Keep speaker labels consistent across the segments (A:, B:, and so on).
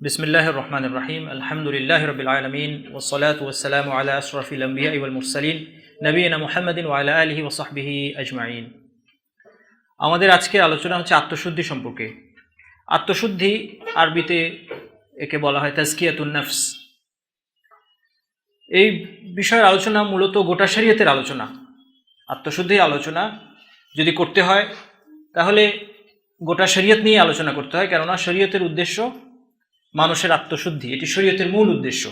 A: বিসমিল্লাহির রহমানির রহিম আলহামদুলিল্লাহি রাব্বিল আলামিন ওয়াসসালাতু ওয়াসসালামু আলা আশরাফিল আমবিয়া ওয়াল মুরসালিন নবিয়িনা মুহাম্মাদিন ওয়া আলা আলিহি ওয়া সাহবিহি আজমাইন। আমাদের আজকের আলোচনা হচ্ছে আত্মশুদ্ধি সম্পর্কে। আত্মশুদ্ধি আরবিতে একে বলা হয় তাজকিয়াতুন নফস। এই বিষয়ের আলোচনা মূলত গোটা শরীয়তের আলোচনা। আত্মশুদ্ধির আলোচনা যদি করতে হয় তাহলে গোটা শরীয়ত নিয়ে আলোচনা করতে হয়, কেননা শরীয়তের উদ্দেশ্য মানুষের আত্মশুদ্ধি, এটি শরীয়তের মূল উদ্দেশ্য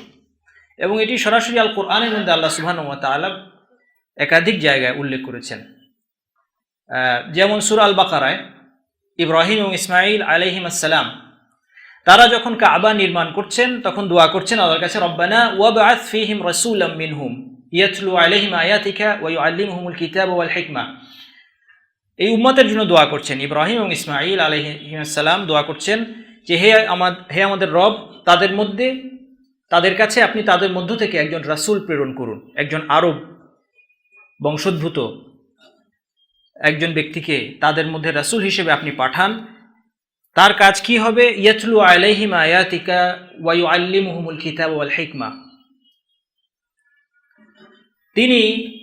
A: এবং এটি সরাসরি আল কোরআনের মধ্যে আল্লাহ সুবহানাহু ওয়া তাআলা একাধিক জায়গায় উল্লেখ করেছেন। যেমন সূরা আল বাকারায় ইব্রাহিম এবং ইসমাঈল আলাইহিমুস সালাম তারা যখন কাবা নির্মাণ করছেন তখন দোয়া করছেন আল্লাহর কাছে, রব্বানা ওয়াবআথ ফীহিম রাসূলাম মিনহুম ইয়াতলু আলাইহিম আয়াতিকা ওয়া ইউআল্লিমুহুমুল কিতাবা ওয়াল হিকমা। এই উম্মতের জন্য দোয়া করছেন ইব্রাহিম এবং ইসমাঈল আলাইহিমুস সালাম, দোয়া করছেন যে হে আমাদের রব, তাদের কাছে আপনি তাদের মধ্য থেকে একজন রাসূল প্রেরণ করুন, একজন আরব বংশোদ্ভূত একজন ব্যক্তিকে তাদের মধ্যে রাসূল হিসেবে আপনি পাঠান। তার কাজ কি হবে? ইয়াতলু আলাইহিম আয়াতিকা ওয়া ইউআল্লিমুহুমুল কিতাবা ওয়াল হিকমা। তিনি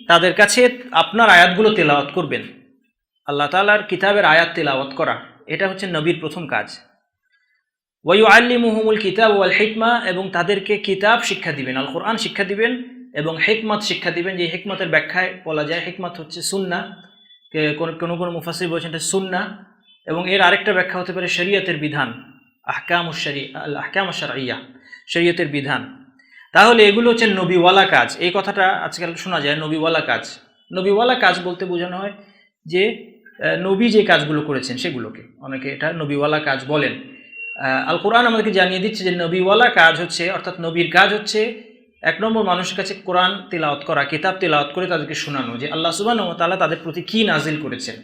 A: তাদের কাছে আপনার আয়াতগুলো তেলাওয়াত করবেন। আল্লাহ তাআলার কিতাবের আয়াত তেলাওয়াত করা, এটা হচ্ছে নবীর প্রথম কাজ। ওয়া ইউআল্লিমুহুমুল কিতাবা ওয়াল হিকমা, এবং তাদেরকে কিতাব শিক্ষা দিবেন, আল কোরআন শিক্ষা দিবেন এবং হিকমত শিক্ষা দিবেন। যে হিকমতের ব্যাখ্যায় বলা যায় হিকমত হচ্ছে সুন্নাহ, কোনো মুফাসসির বলেছেন এটা সুন্নাহ, এবং এর আরেকটা ব্যাখ্যা হতে পারে শরীয়তের বিধান, আহকামুশ শারঈয়া, শরীয়তের বিধান। তাহলে এগুলো হচ্ছে নবীওয়ালা কাজ। এই কথাটা আজকাল শোনা যায়, নবীওয়ালা কাজ। নবীওয়ালা কাজ বলতে বোঝানো হয় যে নবী যে কাজগুলো করেছেন সেগুলোকে, অনেকে এটা নবীওয়ালা কাজ বলেন। আল কোরআন আমাদেরকে জানিয়ে দিচ্ছে যে নবীওয়ালা কাজ হচ্ছে, অর্থাৎ নবীর কাজ হচ্ছে এক নম্বর মানুষের কাছে কোরআন তিলাওয়াত করা, কিতাব তিলাওয়াত করে তাদেরকে শোনানো যে আল্লাহ সুবহানাহু ওয়া তাআলা তাদের প্রতি কী নাজিল করেছেন,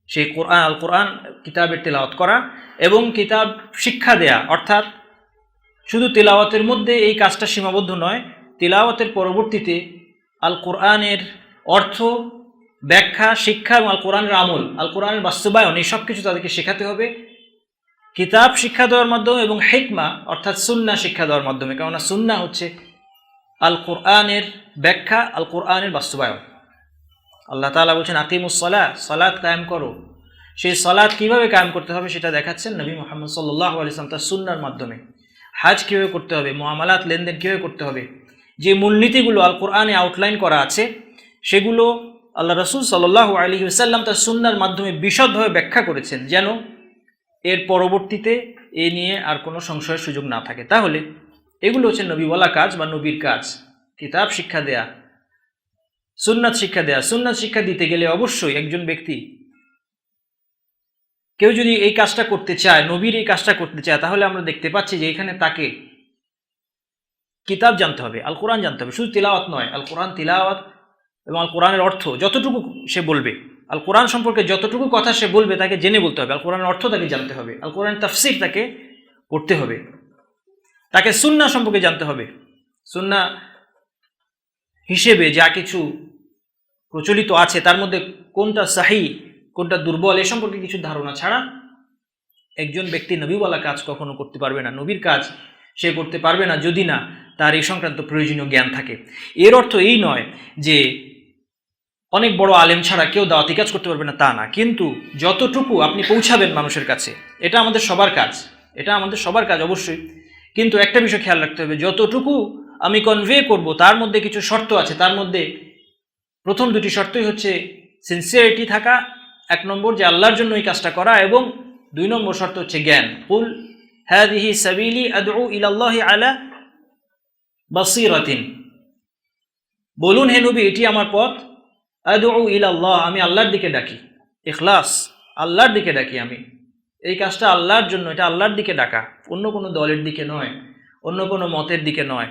A: সেই আল কোরআন কিতাবের তিলাওয়াত করা এবং কিতাব শিক্ষা দেয়া। অর্থাৎ শুধু তিলাওয়াতের মধ্যে এই কাজটা সীমাবদ্ধ নয়, তিলাওয়াতের পরবর্তীতে আল কোরআনের অর্থ, ব্যাখ্যা, শিক্ষা এবং আল কোরআনের আমল, আল কোরআনের বাস্তবায়ন, এই সব কিছু তাদেরকে শেখাতে হবে কিতাব শিক্ষা দেওয়ার মাধ্যমে এবং হিকমা অর্থাৎ সুন্নাহ শিক্ষা দেওয়ার মাধ্যমে। কেননা সুন্নাহ হচ্ছে আল কোরআনের ব্যাখ্যা, আল কোরআনের বাস্তবায়ন। আল্লাহ তাআলা বলছেন আকিমুস সালাহ, সালাত কায়েম করো। সেই সালাত কীভাবে কায়েম করতে হবে সেটা দেখাচ্ছেন নবী মুহাম্মদ সাল্লাল্লাহু আলাইহি ওয়াসাল্লাম তার সুন্নাহর মাধ্যমে। হাজ কীভাবে করতে হবে, মুআমালাত লেনদেন কীভাবে করতে হবে, যে মূলনীতিগুলো আল কোরআনে আউটলাইন করা আছে সেগুলো আল্লাহ রাসূল সাল্লাল্লাহু আলাইহি ওয়াসাল্লাম তার সুন্নাহর মাধ্যমে বিশদভাবে ব্যাখ্যা করেছেন, যেন এর পরবর্তীতে এ নিয়ে আর কোনো সংশয়ের সুযোগ না থাকে। তাহলে এগুলো হচ্ছে নবীওয়ালা কাজ বা নবীর কাজ, কিতাব শিক্ষা দেয়া, সুন্নাত শিক্ষা দেয়া। সুন্নাত শিক্ষা দিতে গেলে অবশ্যই একজন ব্যক্তি, কেউ যদি এই কাজটা করতে চায়, নবীর এই কাজটা করতে চায়, তাহলে আমরা দেখতে পাচ্ছি যে এখানে তাকে কিতাব জানতে হবে, আল কোরআন জানতে হবে। শুধু তিলাওয়াত নয়, আল কোরআন তিলাওয়াত এবং আল কোরআনের অর্থ যতটুকু সে বলবে, আল কোরআন সম্পর্কে যতটুকু কথা সে বলবে তাকে জেনে বলতে হবে। আল কোরআনের অর্থ তাকে জানতে হবে, আল কোরআন তাফসীর তাকে পড়তে হবে, তাকে সুন্নাহ সম্পর্কে জানতে হবে। সুন্নাহ হিসেবে যা কিছু প্রচলিত আছে তার মধ্যে কোনটা সাহি, কোনটা দুর্বল, এ সম্পর্কে কিছু ধারণা ছাড়া একজন ব্যক্তি নবীওয়ালা কাজ কখনো করতে পারবে না। নবীর কাজ সে করতে পারবে না যদি না তার এই সংক্রান্ত প্রয়োজনীয় জ্ঞান থাকে। এর অর্থ এই নয় যে অনেক বড় আলেম ছাড়া কেউ দাওয়াতি কাজ করতে পারবে না, তা না। কিন্তু যতটুকু আপনি পৌঁছাবেন মানুষের কাছে, এটা আমাদের সবার কাজ, এটা আমাদের সবার কাজ অবশ্যই। কিন্তু একটা বিষয় খেয়াল রাখতে হবে, যতটুকু আমি কনভে করব তার মধ্যে কিছু শর্ত আছে। তার মধ্যে প্রথম দুটি শর্তই হচ্ছে সিনসিয়ারিটি থাকা, এক নম্বর যে আল্লাহর জন্য এই কাজটা করা, এবং দুই নম্বর শর্ত হচ্ছে জ্ঞান। কুল হাদিহি সাবিলি আদউ ইলাল্লাহি আলা বাসীরাতিন, বলুন হে নবী এটি আমার পথ, আদউ ইলাল্লাহ, আমি আল্লাহর দিকে ডাকি, ইখলাস, আল্লাহর দিকে ডাকি। আমি এই কাজটা আল্লাহর জন্য, এটা আল্লাহর দিকে ডাকা, অন্য কোনো দলের দিকে নয়, অন্য কোনো মতের দিকে নয়,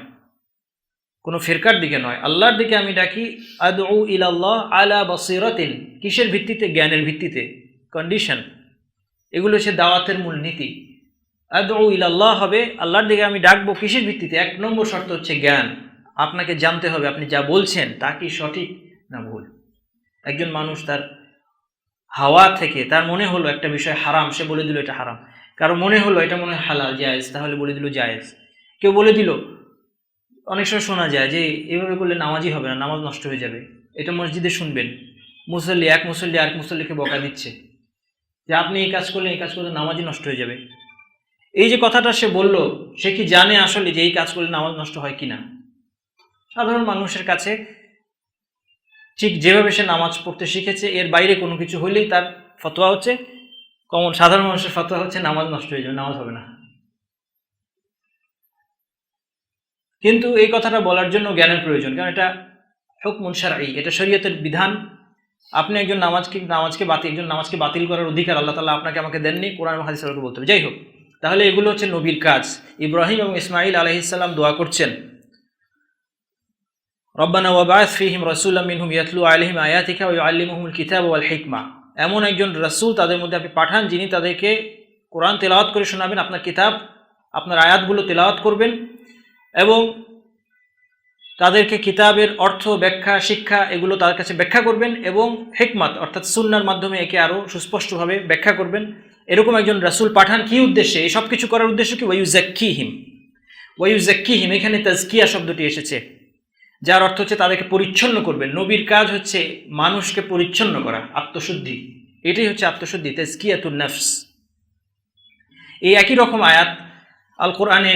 A: কোনো ফিরকার দিকে নয়, আল্লাহর দিকে আমি ডাকি। আদউ ইলাল্লাহ আলা বাসীরাতিন, কিসের ভিত্তিতে? জ্ঞানের ভিত্তিতে। কন্ডিশন, এগুলো হচ্ছে দাওয়াতের মূল নীতি। আদউ ইলাল্লাহ হবে আল্লাহর দিকে আমি ডাকবো, কিসের ভিত্তিতে? এক নম্বর শর্ত হচ্ছে জ্ঞান। আপনাকে জানতে হবে আপনি যা বলছেন তা কি সঠিক না ভুল। একজন মানুষ তার হাওয়া থেকে তার মনে হলো একটা বিষয় হারাম, সে বলে দিল এটা হারাম। কারো মনে হলো এটা মনে হয় হালাল জায়েজ, তাহলে বলে দিল জায়েজ। কেউ বলে দিল, অনেক সময় শোনা যায় যে এভাবে করলে নামাজই হবে না, নামাজ নষ্ট হয়ে যাবে। এটা মসজিদে শুনবেন, এক মুসল্লি আরেক মুসল্লিকে বকা দিচ্ছে যে আপনি এই কাজ করলে নামাজই নষ্ট হয়ে যাবে। এই যে কথাটা সে বলল, সে কি জানে আসলে যে এই কাজ করলে নামাজ নষ্ট হয় কিনা? সাধারণ মানুষের কাছে ঠিক যেভাবে সে নামাজ পড়তে শিখেছে, এর বাইরে কোনো কিছু হইলেই তার ফতোয়া হচ্ছে, সাধারণ মানুষের ফতোয়া হচ্ছে নামাজ নষ্ট হয়ে যাবে, নামাজ হবে না। কিন্তু এই কথাটা বলার জন্য জ্ঞানের প্রয়োজন, কারণ এটা হুকমুন শারঈ, এটা শরীয়তের বিধান। আপনি একজন নামাজকে বাতিল করার অধিকার আল্লাহ তাআলা আপনাকে আমাকে দেননি, কোরআন এবং হাদিসে বলতে হবে। যাই হোক, তাহলে এগুলো হচ্ছে নবীর কাজ। ইব্রাহিম এবং ইসমাঈল আলাইহিস সালাম দোয়া করছেন, রব্বানা ওয়াবআস ফীহিম রাসূলাম মিনহুম ইয়াতলু আলাইহিম আয়াতিকা ওয়া ইউআল্লিমুহুমুল কিতাবা ওয়াল হিকমা। এমন একজন রাসূল তাদের মধ্যে আপনি পাঠান, যিনি তাদেরকে কোরআন তেলাওয়াত করে শোনাবেন, আপনার কিতাব, আপনার আয়াতগুলো তেলাওয়াত করবেন এবং তাদেরকে কিতাবের অর্থ, ব্যাখ্যা, শিক্ষা এগুলো তার কাছে ব্যাখ্যা করবেন এবং হিকমাত অর্থাৎ সুন্নাহর মাধ্যমে একে আরও সুস্পষ্টভাবে ব্যাখ্যা করবেন। এরকম একজন রাসূল পাঠান। কি উদ্দেশ্যে? এই সব কিছু করার উদ্দেশ্য কি? ওয়ায়ুযাক্কিহিম, এখানে তাজকিয়া শব্দটি এসেছে, যার অর্থ হচ্ছে তাদেরকে পরিচ্ছন্ন করবেন। নবীর কাজ হচ্ছে মানুষকে পরিচ্ছন্ন করা, আত্মশুদ্ধি। এটাই হচ্ছে আত্মশুদ্ধি, তাজকিয়াতুন নফস। এই একই রকম আয়াত আল কোরআনে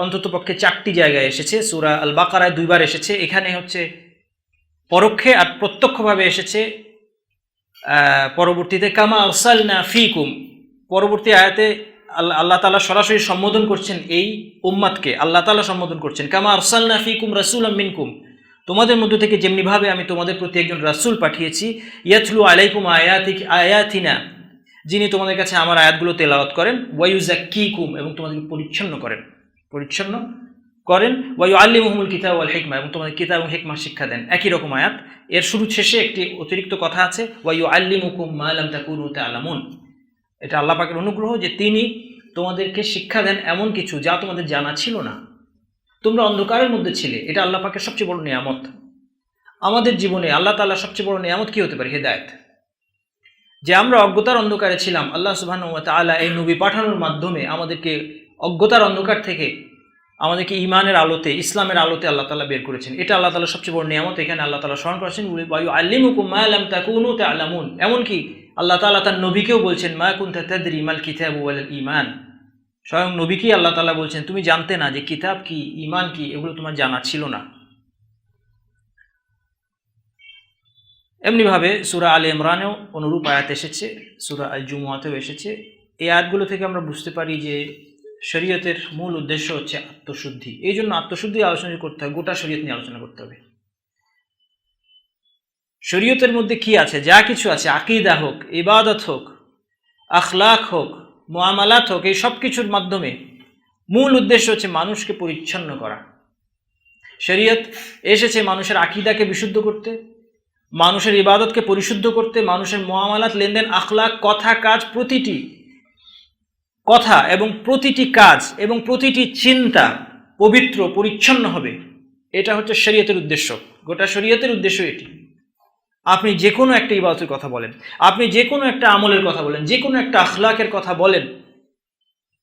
A: অন্তত পক্ষে 4টি জায়গায় এসেছে। সূরা আল বাকারায় 2বার এসেছে। এখানে হচ্ছে পরোক্ষে আর প্রত্যক্ষভাবে এসেছে পরবর্তীতে, কামা আরসালনা ফীকুম। পরবর্তী আয়াতে আল্লাহ তাআলা সরাসরি সম্বোধন করছেন এই উম্মাতকে, আল্লাহ তাআলা সম্বোধন করছেন কামা আরসালনা ফীকুম রাসূলাম মিনকুম, তোমাদের মধ্য থেকে যেমনিভাবে আমি তোমাদের প্রতি একজন রাসূল পাঠিয়েছি, ইয়াতলু আলাইকুম আয়াতিনা, যিনি তোমাদের কাছে আমার আয়াতগুলো তেলাওয়াত করেন, ওয়ায়ুযাক্কিকুম, এবং তোমাদেরকে পরিচ্ছন্ন করেন, ওয়ায়ুআল্লিমুহুমুল কিতাব ওয়াল হিকমা, এবং তোমাদের কিতাব এবং হিকমা শিক্ষা দেন। একই রকম আয়াত। এর শুরু শেষে একটি অতিরিক্ত কথা আছে, ওয়ায়ুআল্লিমুকুম মা লাম তাকুনু তা'লামুন। এটা আল্লাহ পাকের অনুগ্রহ যে তিনি তোমাদেরকে শিক্ষা দেন এমন কিছু যা তোমাদের জানা ছিল না, তোমরা অন্ধকারের মধ্যে ছিলে। এটা আল্লাহ পাকের সবচেয়ে বড় নিয়ামত আমাদের জীবনে। আল্লাহ তাআলার সবচেয়ে বড় নিয়ামত কি হতে পারে? হেদায়েত। যে আমরা অজ্ঞতার অন্ধকারে ছিলাম, আল্লাহ সুবহানাহু ওয়া তাআলা এই নবী পাঠানোর মাধ্যমে আমাদেরকে অজ্ঞতার অন্ধকার থেকে আমাদেরকে ঈমানের আলোতে, ইসলামের আলোতে আল্লাহ তাআলা বের করেছেন। এটা আল্লাহ তাআলার সবচেয়ে বড় নিয়ামত। এখানে আল্লাহ তাআলা স্মরণ করেছেন ওয়ায়ুআল্লিমুকুম মা লাম তাকুনু তা'লামুন। এমনকি আল্লাহ তাআলা তার নবীকেও বলছেন মা কুনতা তাদরি মাল কিতাবু ওয়াল ঈমান। স্বয়ং নবীকেই আল্লাহ তাআলা বলছেন তুমি জানতে না যে কিতাব কি, ঈমান কি, এগুলো তোমার জানা ছিল না। এমনিভাবে সূরা আলে ইমরানেও অনুরূপ আয়াত এসেছে, সূরা আল জুমুয়াতেও এসেছে। এই আয়াতগুলো থেকে আমরা বুঝতে পারি যে শরীয়তের মূল উদ্দেশ্য হচ্ছে আত্মশুদ্ধি। এই জন্য আত্মশুদ্ধি আলোচনা করতে হবে, গোটা শরীয়ত নিয়ে আলোচনা করতে হবে। শরীয়তের মধ্যে কি আছে? যা কিছু আছে, আকীদা হোক, ইবাদত হোক, আখলাক হোক, মুআমালাত হোক, এই সব কিছুর মাধ্যমে মূল উদ্দেশ্য হচ্ছে মানুষকে পরিচ্ছন্ন করা। শরীয়ত এসেছে মানুষের আকীদাকে বিশুদ্ধ করতে, মানুষের ইবাদতকে পরিশুদ্ধ করতে, মানুষের মুআমালাত, লেনদেন, আখলাক, কথা, কাজ, প্রতিটি কথা এবং প্রতিটি কাজ এবং প্রতিটি চিন্তা পবিত্র, পরিচ্ছন্ন হবে। এটা হচ্ছে শরীয়তের উদ্দেশ্য। গোটা শরীয়তের উদ্দেশ্য এটি। আপনি যে কোনো একটা ইবাদতের কথা বলেন, আপনি যে কোনো একটা আমলের কথা বলেন, যে কোনো একটা আখলাকের কথা বলেন,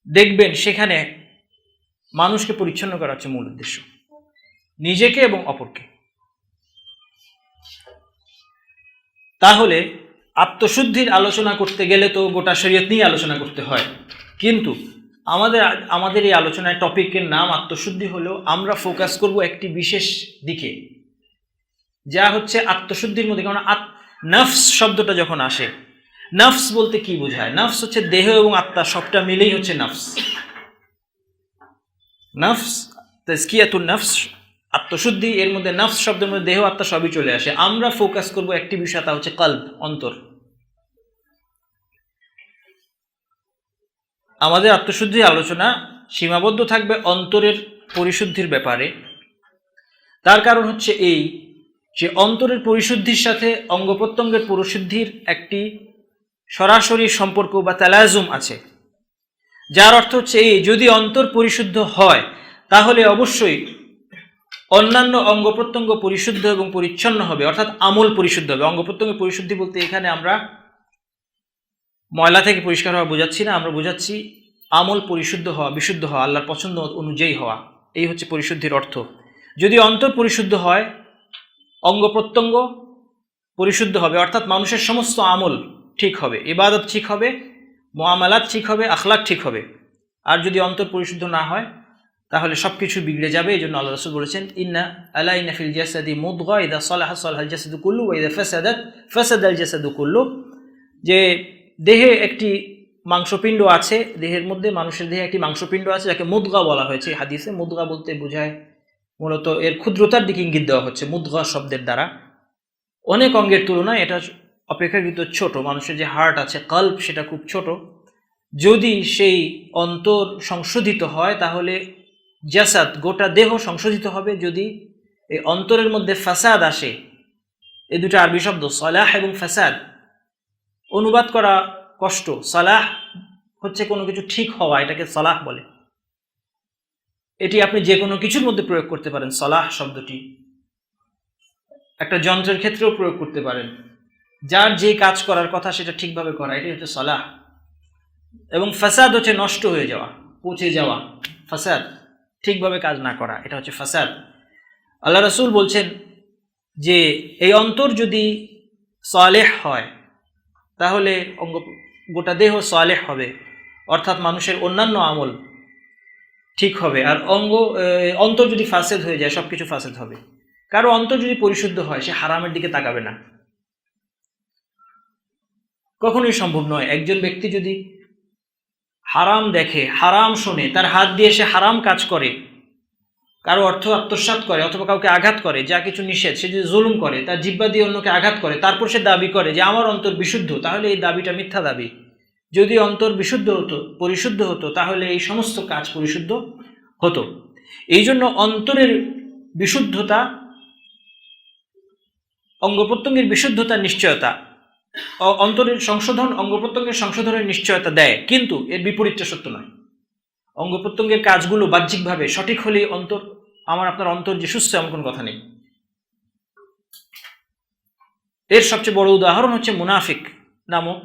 A: দেখবেন সেখানে মানুষকে পরিচ্ছন্ন করা হচ্ছে মূল উদ্দেশ্য, নিজেকে এবং অপরকে। তাহলে আত্মশুদ্ধির আলোচনা করতে গেলে তো গোটা শরীয়ত নিয়ে আলোচনা করতে হয়, কিন্তু আমাদের এই আলোচনায় টপিকের নাম আত্মশুদ্ধি হলেও আমরা ফোকাস করব একটি বিশেষ দিকে, যা হচ্ছে আত্মশুদ্ধির মধ্যে। কারণ নফস শব্দটা যখন আসে, নফস বলতে কি বোঝায়? নফস হচ্ছে দেহ এবং আত্মা, সবটা মিলেই হচ্ছে নফস। নফস, তাজকিয়াতুন নফস, আত্মশুদ্ধি, এর মধ্যে নফস শব্দের মধ্যে দেহ, আত্মা সবই চলে আসে। আমরা ফোকাস করব একটি বিষয়, তা হচ্ছে কলব, অন্তর। আমাদের আত্মশুদ্ধির আলোচনা সীমাবদ্ধ থাকবে অন্তরের পরিশুদ্ধির ব্যাপারে। তার কারণ হচ্ছে এই যে অন্তরের পরিশুদ্ধির সাথে অঙ্গ প্রত্যঙ্গের পরিশুদ্ধির একটি সরাসরি সম্পর্ক বা তালাজুম আছে, যার অর্থ হচ্ছে এই, যদি অন্তর পরিশুদ্ধ হয় তাহলে অবশ্যই অন্যান্য অঙ্গ প্রত্যঙ্গ পরিশুদ্ধ এবং পরিচ্ছন্ন হবে, অর্থাৎ আমল পরিশুদ্ধ হবে। অঙ্গ প্রত্যঙ্গের পরিশুদ্ধি বলতে এখানে আমরা ময়লা থেকে পরিষ্কার হওয়া বোঝাচ্ছি না, আমরা বোঝাচ্ছি আমল পরিশুদ্ধ হওয়া, বিশুদ্ধ হওয়া, আল্লাহর পছন্দ অনুযায়ী হওয়া। এই হচ্ছে পরিশুদ্ধির অর্থ। যদি অন্তর পরিশুদ্ধ হয়, অঙ্গ প্রত্যঙ্গ পরিশুদ্ধ হবে, অর্থাৎ মানুষের সমস্ত আমল ঠিক হবে, ইবাদত ঠিক হবে, মুআমালাত ঠিক হবে, আখলাক ঠিক হবে। আর যদি অন্তর পরিশুদ্ধ না হয় তাহলে সব কিছু বিগড়ে যাবে। এই জন্য আল্লাহ রাসূল বলেছেন, ইন্না ফিল জাসাদি মুদগা ইযা সালাহা সালাহাল জাসাদু কুল্লু ওয়া ইযা ফাসাদাত ফাসাদাল জাসাদু কুল্লু, যে দেহে একটি মাংসপিণ্ড আছে, দেহের মধ্যে, মানুষের দেহে একটি মাংসপিণ্ড আছে যাকে মুদগা বলা হয়েছে হাদিসে। মুদগা বলতে বোঝায় মূলত এর ক্ষুদ্রতার দিকে ইঙ্গিত দেওয়া হচ্ছে মুদগা শব্দের দ্বারা। অনেক অঙ্গের তুলনায় এটা অপেক্ষাকৃত ছোট। মানুষের যে হার্ট আছে, কল্ব, সেটা খুব ছোট। যদি সেই অন্তর সংশোধিত হয় তাহলে জাসাদ, গোটা দেহ সংশোধিত হবে। যদি এই অন্তরের মধ্যে ফাসাদ আসে, এই দুটো আরবি শব্দ সালাহ এবং ফাসাদ, অনুবাদ করা কষ্ট। সালাহ হচ্ছে কোনো কিছু ঠিক হওয়া, এটাকে সালাহ বলে। এটি আপনি যে কোনো কিছুর মধ্যে প্রয়োগ করতে পারেন। সালাহ শব্দটি একটা যন্ত্রের ক্ষেত্রেও প্রয়োগ করতে পারেন। যার যে কাজ করার কথা সেটা ঠিকভাবে করা, এটি হচ্ছে সালাহ। এবং ফাসাদ হচ্ছে নষ্ট হয়ে যাওয়া, পচে যাওয়া। ফাসাদ ঠিকভাবে কাজ না করা, এটা হচ্ছে ফাসাদ। আল্লাহ রাসূল বলছেন যে এই অন্তর যদি সালেহ হয় তাহলে গোটা দেহ সালেহ হবে, অর্থাৎ মানুষের অন্যান্য আমল ঠিক হবে। আর অন্তর যদি ফাসেদ হয়ে যায়, সব কিছু ফাসেদ হবে। কারো অন্তর যদি পরিশুদ্ধ হয়, সে হারামের দিকে তাকাবে না, কখনোই সম্ভব নয়। একজন ব্যক্তি যদি হারাম দেখে, হারাম শোনে, তার হাত দিয়ে সে হারাম কাজ করে, কারো অর্থ আত্মসাৎ করে অথবা কাউকে আঘাত করে, যা কিছু নিষেধ, সে যদি জুলুম করে, তার জিহ্বা দিয়ে অন্যকে আঘাত করে, তারপর সে দাবি করে যে আমার অন্তর বিশুদ্ধ, তাহলে এই দাবিটা মিথ্যা দাবি। যদি অন্তর বিশুদ্ধ হতো, পরিশুদ্ধ হতো, তাহলে এই সমস্ত কাজ পরিশুদ্ধ হতো। এই জন্য অন্তরের বিশুদ্ধতা, অঙ্গ প্রত্যঙ্গের বিশুদ্ধতার নিশ্চয়তা, অন্তরের সংশোধন অঙ্গ প্রত্যঙ্গের সংশোধনের নিশ্চয়তা দেয়, কিন্তু এর বিপরীতটা সত্য নয়। অঙ্গ প্রত্যঙ্গের কাজগুলো বাহ্যিকভাবে সঠিক হলেই অন্তর, আপনার অন্তর যে সুস্থ, এমন কোনো কথা নেই। এর সবচেয়ে বড় উদাহরণ হচ্ছে মুনাফিক নামক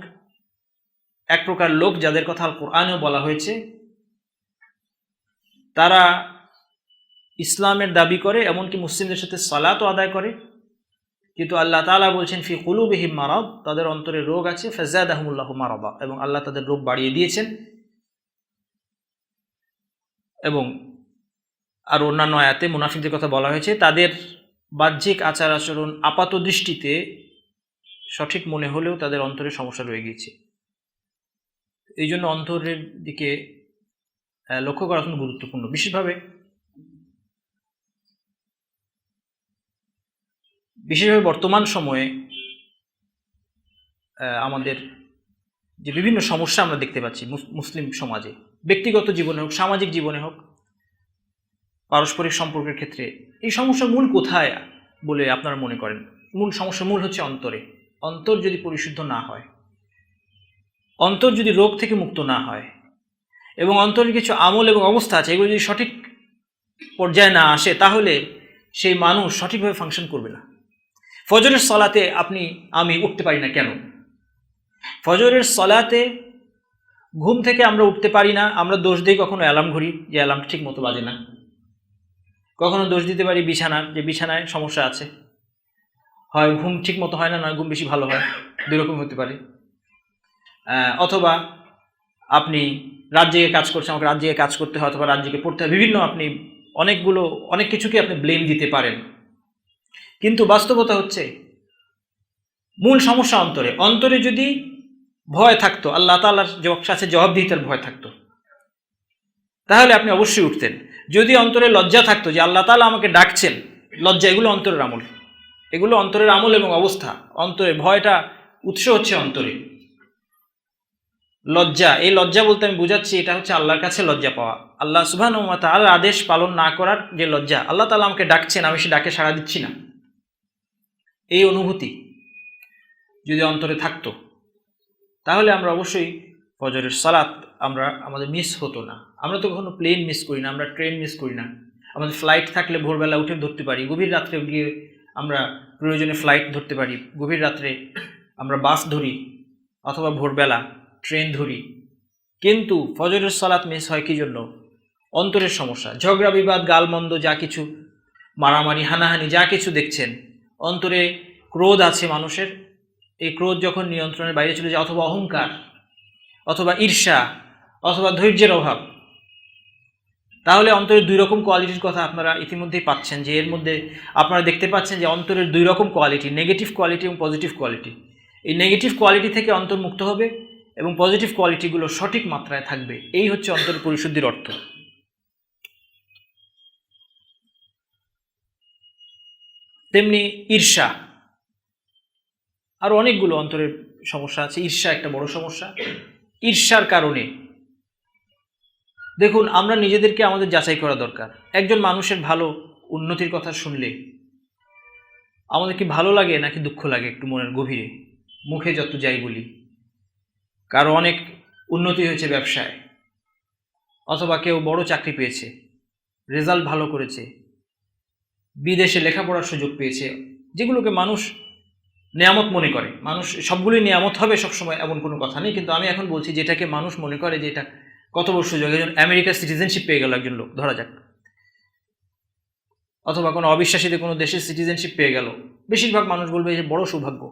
A: এক প্রকার লোক, যাদের কথা আল কোরআনেও বলা হয়েছে। তারা ইসলামের দাবি করে, এমনকি মুসলিমদের সাথে সালাতও আদায় করে, কিন্তু আল্লাহ তাআলা বলছেন ফি কুলুবিহিম মারাদ, তাদের অন্তরে রোগ আছে, ফাযাদাহুমুল্লাহু মারাদা, এবং আল্লাহ তাদের রোগ বাড়িয়ে দিয়েছেন। এবং আর অন্যান্য আয়াতে মুনাফিকদের কথা বলা হয়েছে। তাদের বাহ্যিক আচার আচরণ আপাত দৃষ্টিতে সঠিক মনে হলেও তাদের অন্তরে সমস্যা রয়ে গিয়েছে। এই জন্য অন্তরের দিকে লক্ষ্য করা অত্যন্ত গুরুত্বপূর্ণ। বিশেষভাবে বর্তমান সময়ে আমাদের যে বিভিন্ন সমস্যা আমরা দেখতে পাচ্ছি মুসলিম সমাজে, ব্যক্তিগত জীবনে হোক, সামাজিক জীবনে হোক, পারস্পরিক সম্পর্কের ক্ষেত্রে, এই সমস্যার মূল কোথায় বলে আপনারা মনে করেন? সমস্যার মূল হচ্ছে অন্তরে। অন্তর যদি পরিশুদ্ধ না হয়, অন্তর যদি রোগ থেকে মুক্ত না হয়, এবং অন্তরের কিছু আমল এবং অবস্থা আছে, এগুলো যদি সঠিক পর্যায়ে না আসে, তাহলে সেই মানুষ সঠিকভাবে ফাংশন করবে না। ফজরের সলাতে আমি উঠতে পারি না কেন? ফজরের সলাতে ঘুম থেকে আমরা উঠতে পারি না, আমরা দোষ দিই কখনো অ্যালার্ম ঘড়ি, যে অ্যালার্মটা ঠিক মতো বাজে না। কখনো দোষ দিতে পারি বিছানার, যে বিছানায় সমস্যা আছে, হয় ঘুম ঠিক মতো হয় না, নয় ঘুম বেশি ভালো হয়, দুই রকম হতে পারে। অথবা আপনি রাত জেগে কাজ করছেন, আমাকে রাত জেগে কাজ করতে হয়, অথবা রাত জেগে পড়তে হয়, বিভিন্ন আপনি অনেক কিছুকে আপনি ব্লেম দিতে পারেন। কিন্তু বাস্তবতা হচ্ছে মূল সমস্যা অন্তরে। অন্তরে যদি ভয় থাকতো, আল্লাহ তাআলার কাছে জবাবদিহিতার ভয় থাকতো, তাহলে আপনি অবশ্যই উঠতেন। যদি অন্তরে লজ্জা থাকতো যে আল্লাহ তাআলা আমাকে ডাকছেন, লজ্জা, এগুলো অন্তরের আমল, এগুলো অন্তরের আমল এবং অবস্থা। অন্তরে ভয়টা উৎস হচ্ছে অন্তরে। লজ্জা, এই লজ্জা বলতে আমি বুঝাচ্ছি এটা হচ্ছে আল্লাহর কাছে লজ্জা পাওয়া, আল্লাহ সুবহানাহু ওয়া তাআলার আদেশ পালন না করার যে লজ্জা, আল্লাহ তাআলা আমাকে ডাকছেন, আমি সে ডাকে সাড়া দিচ্ছি না, এই অনুভূতি যদি অন্তরে থাকতো, তাহলে আমরা অবশ্যই ফজরের সালাত আমাদের মিস হতো না। আমরা তো কখনো প্লেন মিস করি না, আমরা ট্রেন মিস করি না। আমাদের ফ্লাইট থাকলে ভোরবেলা উঠে ধরতে পারি, গভীর রাত্রে গিয়ে আমরা প্রয়োজনে ফ্লাইট ধরতে পারি, গভীর রাত্রে আমরা বাস ধরি, অথবা ভোরবেলা ট্রেন ধরি, কিন্তু ফজরের সালাত মিস হয় কি জন্য? অন্তরের সমস্যা, ঝগড়া বিবাদ, গালমন্দ, যা কিছু মারামারি হানাহানি যা কিছু দেখছেন, অন্তরে ক্রোধ আছে মানুষের। এই ক্রোধ যখন নিয়ন্ত্রণের বাইরে চলে যায়, অথবা অহংকার, অথবা ঈর্ষা, অথবা ধৈর্যের অভাব, তাহলে অন্তরের দুই রকম কোয়ালিটির কথা আপনারা ইতিমধ্যেই পাচ্ছেন। যে এর মধ্যে আপনারা দেখতে পাচ্ছেন যে অন্তরের দুই রকম কোয়ালিটি, নেগেটিভ কোয়ালিটি এবং পজিটিভ কোয়ালিটি। এই নেগেটিভ কোয়ালিটি থেকে অন্তর মুক্ত হবে এবং পজিটিভ কোয়ালিটিগুলো সঠিক মাত্রায় থাকবে। এই হচ্ছে অন্তর পরিশুদ্ধির অর্থ। তেমনি ঈর্ষা, আরও অনেকগুলো অন্তরের সমস্যা আছে। ঈর্ষা একটা বড় সমস্যা। ঈর্ষার কারণে দেখুন, আমরা নিজেদেরকে আমাদের যাচাই করা দরকার। একজন মানুষের ভালো উন্নতির কথা শুনলে আমাদের কি ভালো লাগে নাকি দুঃখ লাগে একটু মনের গভীরে? মুখে যত যাই বলি, কারো অনেক উন্নতি হয়েছে ব্যবসায়, অথবা কেউ বড় চাকরি পেয়েছে, রেজাল্ট ভালো করেছে, বিদেশে লেখাপড়ার সুযোগ পেয়েছে, যেগুলোকে মানুষ নিয়ামত মনে করে। মানুষ সবগুলোই নিয়ামত হবে সবসময় এমন কোনো কথা নেই, কিন্তু আমি এখন বলছি যেটাকে মানুষ মনে করে যে এটা কত বড় সুযোগ। একজন আমেরিকার সিটিজেনশিপ পেয়ে গেল একজন লোক, ধরা যাক, অথবা কোনো অবিশ্বাসীতে কোনো দেশের সিটিজেনশিপ পেয়ে গেল, বেশিরভাগ মানুষ বলবে যে বড় সৌভাগ্য।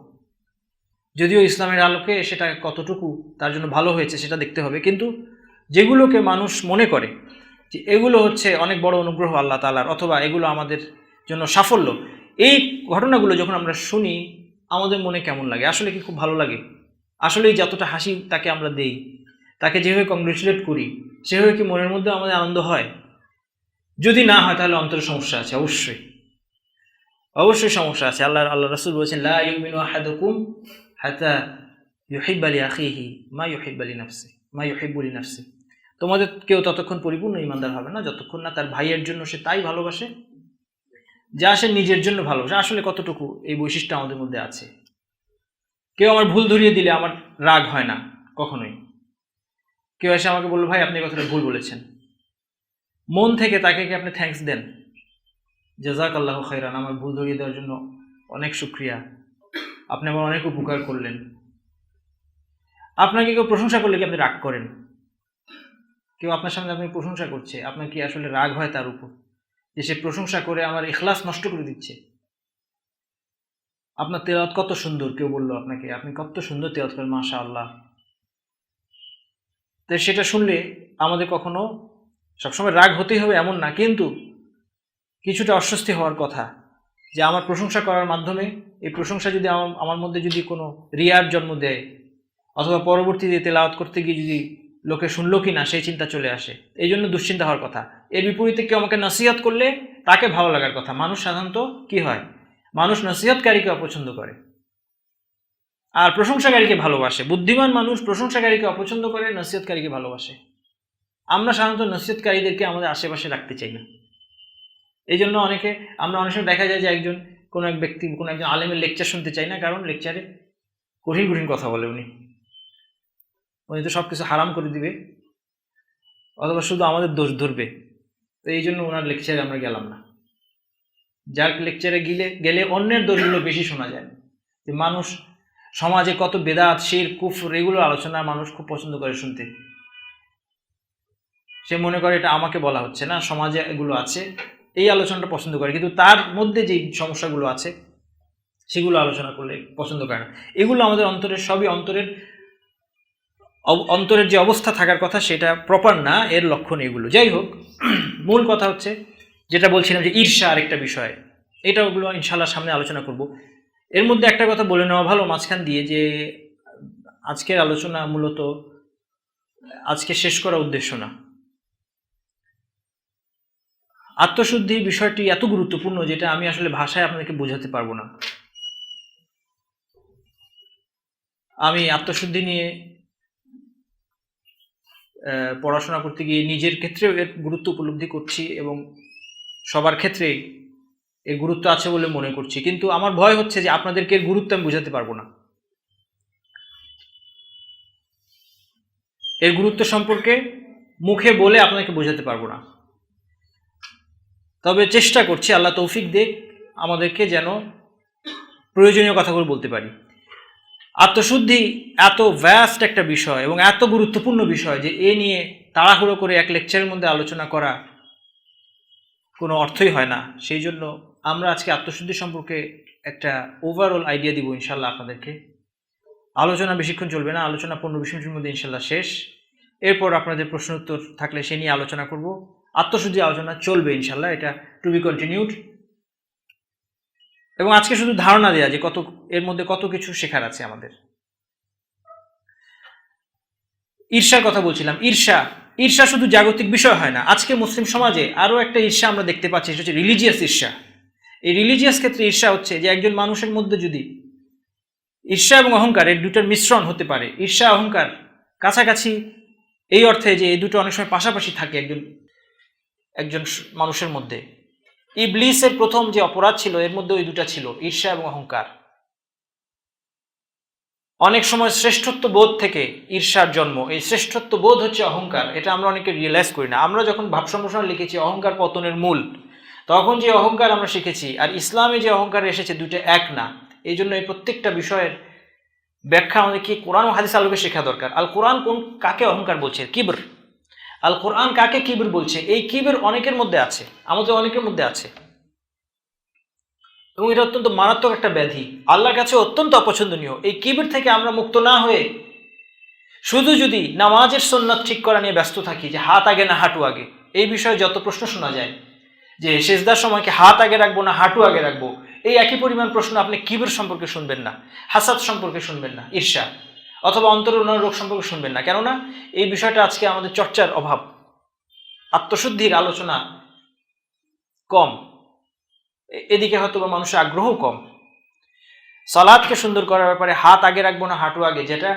A: যদিও ইসলামের আলোকে সেটা কতটুকু তার জন্য ভালো হয়েছে সেটা দেখতে হবে, কিন্তু যেগুলোকে মানুষ মনে করে যে এগুলো হচ্ছে অনেক বড় অনুগ্রহ আল্লাহ তাআলার, অথবা এগুলো আমাদের জন্য সাফল্য, এই ঘটনাগুলো যখন আমরা শুনি আমাদের মনে কেমন লাগে? আসলে কি খুব ভালো লাগে? আসলেই যতটা হাসি তাকে আমরা দেই, তাকে যেভাবে কংগ্রেচুলেট করি, সেভাবে কি মনের মধ্যে আমাদের আনন্দ হয়? যদি না হয় তাহলে অন্তরের সমস্যা আছে, অবশ্যই অবশ্যই সমস্যা আছে। আল্লাহ রাসূল বলেছেন, লা ইউমিনু আহাদুকুম হাত্তা ইউহিব্বা লিআখিহি মা ইউহিব্বু লিনাফসিহি মা ইউহিব্বু লিনাফসিহি। তোমাদের কেউ ততক্ষণ পরিপূর্ণ ঈমানদার হবে না যতক্ষণ না তার ভাইয়ের জন্য সে তাই ভালোবাসে যা সে নিজের জন্য ভালোবাসে। আসলে কতটুকু এই বৈশিষ্ট্য আমাদের মধ্যে আছে? কেউ আমার ভুল ধরিয়ে দিলে আমার রাগ হয় না কখনোই। কেউ এসে আমাকে বলল, ভাই আপনি কথাটা ভুল বলেছেন, মন থেকে তাকে কি আপনি থ্যাঙ্কস দেন? জাযাকাল্লাহু খাইরান, আমার ভুল ধরিয়ে দেওয়ার জন্য অনেক শুকরিয়া, আপনি আমার অনেক উপকার করলেন। আপনাকে কেউ প্রশংসা করলে কি আপনি রাগ করেন? কেউ আপনার সামনে আপনি প্রশংসা করছে, আপনার কি আসলে রাগ হয় তার উপর যে সে প্রশংসা করে আমার ইখলাস নষ্ট করে দিচ্ছে? আপনার তেলাওয়াত কত সুন্দর, কেউ বললো আপনাকে, আপনি কত সুন্দর তেলাওয়াত করেন, মাশাআল্লাহ। তো সেটা শুনলে আমাদের কখনো সবসময় রাগ হতেই হবে এমন না, কিন্তু কিছুটা অস্বস্তি হওয়ার কথা যে আমার প্রশংসা করার মাধ্যমে এই প্রশংসা যদি আমার মধ্যে যদি কোনো রিয়ার জন্ম দেয়, অথবা পরবর্তীতে তেলাওয়াত করতে গিয়ে যদি লোকে শুনলো কি না সেই চিন্তা চলে আসে, এই জন্য দুশ্চিন্তা হওয়ার কথা। এর বিপরীতে কেউ আমাকে নসিহত করলে তাকে ভালো লাগার কথা। মানুষ সাধারণত কি হয়, মানুষ নসিহতকারীকে অপছন্দ করে আর প্রশংসাকারীকে ভালোবাসে। বুদ্ধিমান মানুষ প্রশংসাকারীকে অপছন্দ করে, নসিহতকারীকে ভালোবাসে। আমরা সাধারণত নসিহতকারীদেরকে আমাদের আশেপাশে রাখতে চাই না। এই জন্য আমরা অনেক সময় দেখা যায় যে কোনো এক ব্যক্তি, কোনো একজন আলেমের লেকচার শুনতে চাই না, কারণ লেকচারে কঠিন কঠিন কথা বলে উনি তো সব কিছু হারাম করে দিবে, অথবা শুধু আমাদের দোষ ধরবে। তো এই জন্য ওনার লেকচারে আমরা গেলাম না। যার লেকচারে গেলে অন্যের দোষগুলো বেশি শোনা যায়। যে মানুষ সমাজে কত বেদাত, শিরক, কুফর, এগুলো আলোচনা মানুষ খুব পছন্দ করে শুনতে। সে মনে করে এটা আমাকে বলা হচ্ছে না, সমাজে এগুলো আছে, এই আলোচনাটা পছন্দ করে। কিন্তু তার মধ্যে যেই সমস্যাগুলো আছে সেগুলো আলোচনা করলে পছন্দ করে না। এগুলো আমাদের অন্তরের সবই অন্তরের যে অবস্থা থাকার কথা সেটা প্রপার না, এর লক্ষণ এগুলো। যাই হোক, মূল কথা হচ্ছে যেটা বলছিলাম যে ঈর্ষা আরেকটা বিষয়, এটা ওগুলো ইনশাল্লাহ সামনে আলোচনা করব। এর মধ্যে একটা কথা বলে নেওয়া ভালো মাঝখান দিয়ে, যে আজকের আলোচনা মূলত আজকে শেষ করা উদ্দেশ্য না। আত্মশুদ্ধি বিষয়টি এত গুরুত্বপূর্ণ যেটা আমি আসলে ভাষায় আপনাদেরকে বোঝাতে পারবো না। আমি আত্মশুদ্ধি নিয়ে পড়াশোনা করতে গিয়ে নিজের ক্ষেত্রেও এর গুরুত্ব উপলব্ধি করছি এবং সবার ক্ষেত্রেই এর গুরুত্ব আছে বলে মনে করছি, কিন্তু আমার ভয় হচ্ছে যে আপনাদেরকে এর গুরুত্ব আমি বোঝাতে পারবো না। এর গুরুত্ব সম্পর্কে মুখে বলে আপনাকে বোঝাতে পারবো না, তবে চেষ্টা করছি, আল্লাহ তৌফিক দেখ আমাদেরকে যেন প্রয়োজনীয় কথাগুলো বলতে পারি। আত্মশুদ্ধি এত ভ্যাস্ট একটা বিষয় এবং এত গুরুত্বপূর্ণ বিষয় যে এ নিয়ে তাড়াহুড়ো করে এক লেকচারের মধ্যে আলোচনা করা কোনো অর্থই হয় না। সেই জন্য আমরা আজকে আত্মশুদ্ধি সম্পর্কে একটা ওভারঅল আইডিয়া দিব ইনশাল্লাহ আপনাদেরকে। আলোচনা বেশিক্ষণ চলবে না, আলোচনা 15-20 মিনিটের মধ্যে ইনশাল্লাহ শেষ। এরপর আপনাদের প্রশ্ন উত্তর থাকলে সে নিয়ে আলোচনা করব। আত্মশুদ্ধি আলোচনা চলবে ইনশাল্লাহ, এটা টু বি কন্টিনিউড। এবং আজকে শুধু ধারণা দেয়া যে এর মধ্যে কত কিছু শেখার আছে আমাদের। ঈর্ষার কথা বলছিলাম। ঈর্ষা শুধু জাগতিক বিষয় হয় না, আজকে মুসলিম সমাজে আরও একটা ঈর্ষা আমরা দেখতে পাচ্ছি, সেটা হচ্ছে রিলিজিয়াস ঈর্ষা। এই রিলিজিয়াস ক্ষেত্রে ঈর্ষা হচ্ছে যে একজন মানুষের মধ্যে যদি ঈর্ষা এবং অহংকার এর দুটোর মিশ্রণ হতে পারে, ঈর্ষা অহংকার কাছাকাছি এই অর্থে যে এই দুটো অনেক সময় পাশাপাশি থাকে একজন মানুষের মধ্যে। ইবলিসের প্রথম যে অপরাধ ছিল এর মধ্যে ওই দুটা ছিল, ঈর্ষা এবং অহংকার। অনেক সময় শ্রেষ্ঠত্ব বোধ থেকে ঈর্ষার জন্ম। এই শ্রেষ্ঠত্ব বোধ হচ্ছে অহংকার, এটা আমরা অনেকে রিয়েলাইজ করি না। আমরা যখন ভাব সম্প্রসারণ লিখেছি অহংকার পতনের মূল, তখন যে অহংকার আমরা শিখেছি আর ইসলামে যে অহংকার এসেছে দুটো এক না। এই জন্য এই প্রত্যেকটা বিষয়ের ব্যাখ্যা আমাদেরকে কোরআন ও হাদিস আলোকে শেখা দরকার। আল কোরআন কাকে অহংকার বলছে? কিবর। আল কোরআন কাকে কিবর বলছে? এই কিবর অনেকের মধ্যে আছে, আমাদের অনেকের মধ্যে আছে, এবং এটা অত্যন্ত মারাত্মক একটা ব্যাধি, আল্লাহর কাছে অত্যন্ত অপছন্দনীয়। এই কিবর থেকে আমরা মুক্ত না হয়ে শুধু যদি নামাজের সুন্নাত ঠিক করা নিয়ে ব্যস্ত থাকি, যে হাত আগে না হাঁটু আগে, এই বিষয়ে যত প্রশ্ন শোনা যায় যে সেজদার সময়কে হাত আগে রাখবো না হাঁটু আগে রাখবো, এই একই পরিমাণ প্রশ্ন আপনি কিবর সম্পর্কে শুনবেন না, হাসাদ সম্পর্কে শুনবেন না, ঈর্ষা অথবা অন্তরের অন্যান্য রোগ সম্পর্কে শুনবেন না। কেননা এই বিষয়টা আজকে আমাদের চর্চার অভাব, আত্মশুদ্ধির আলোচনা কম, এদিকে হয়তো বা মানুষের আগ্রহ কম। সালাতকে সুন্দর করার ব্যাপারে হাত আগে রাখবো না হাঁটু আগে, যেটা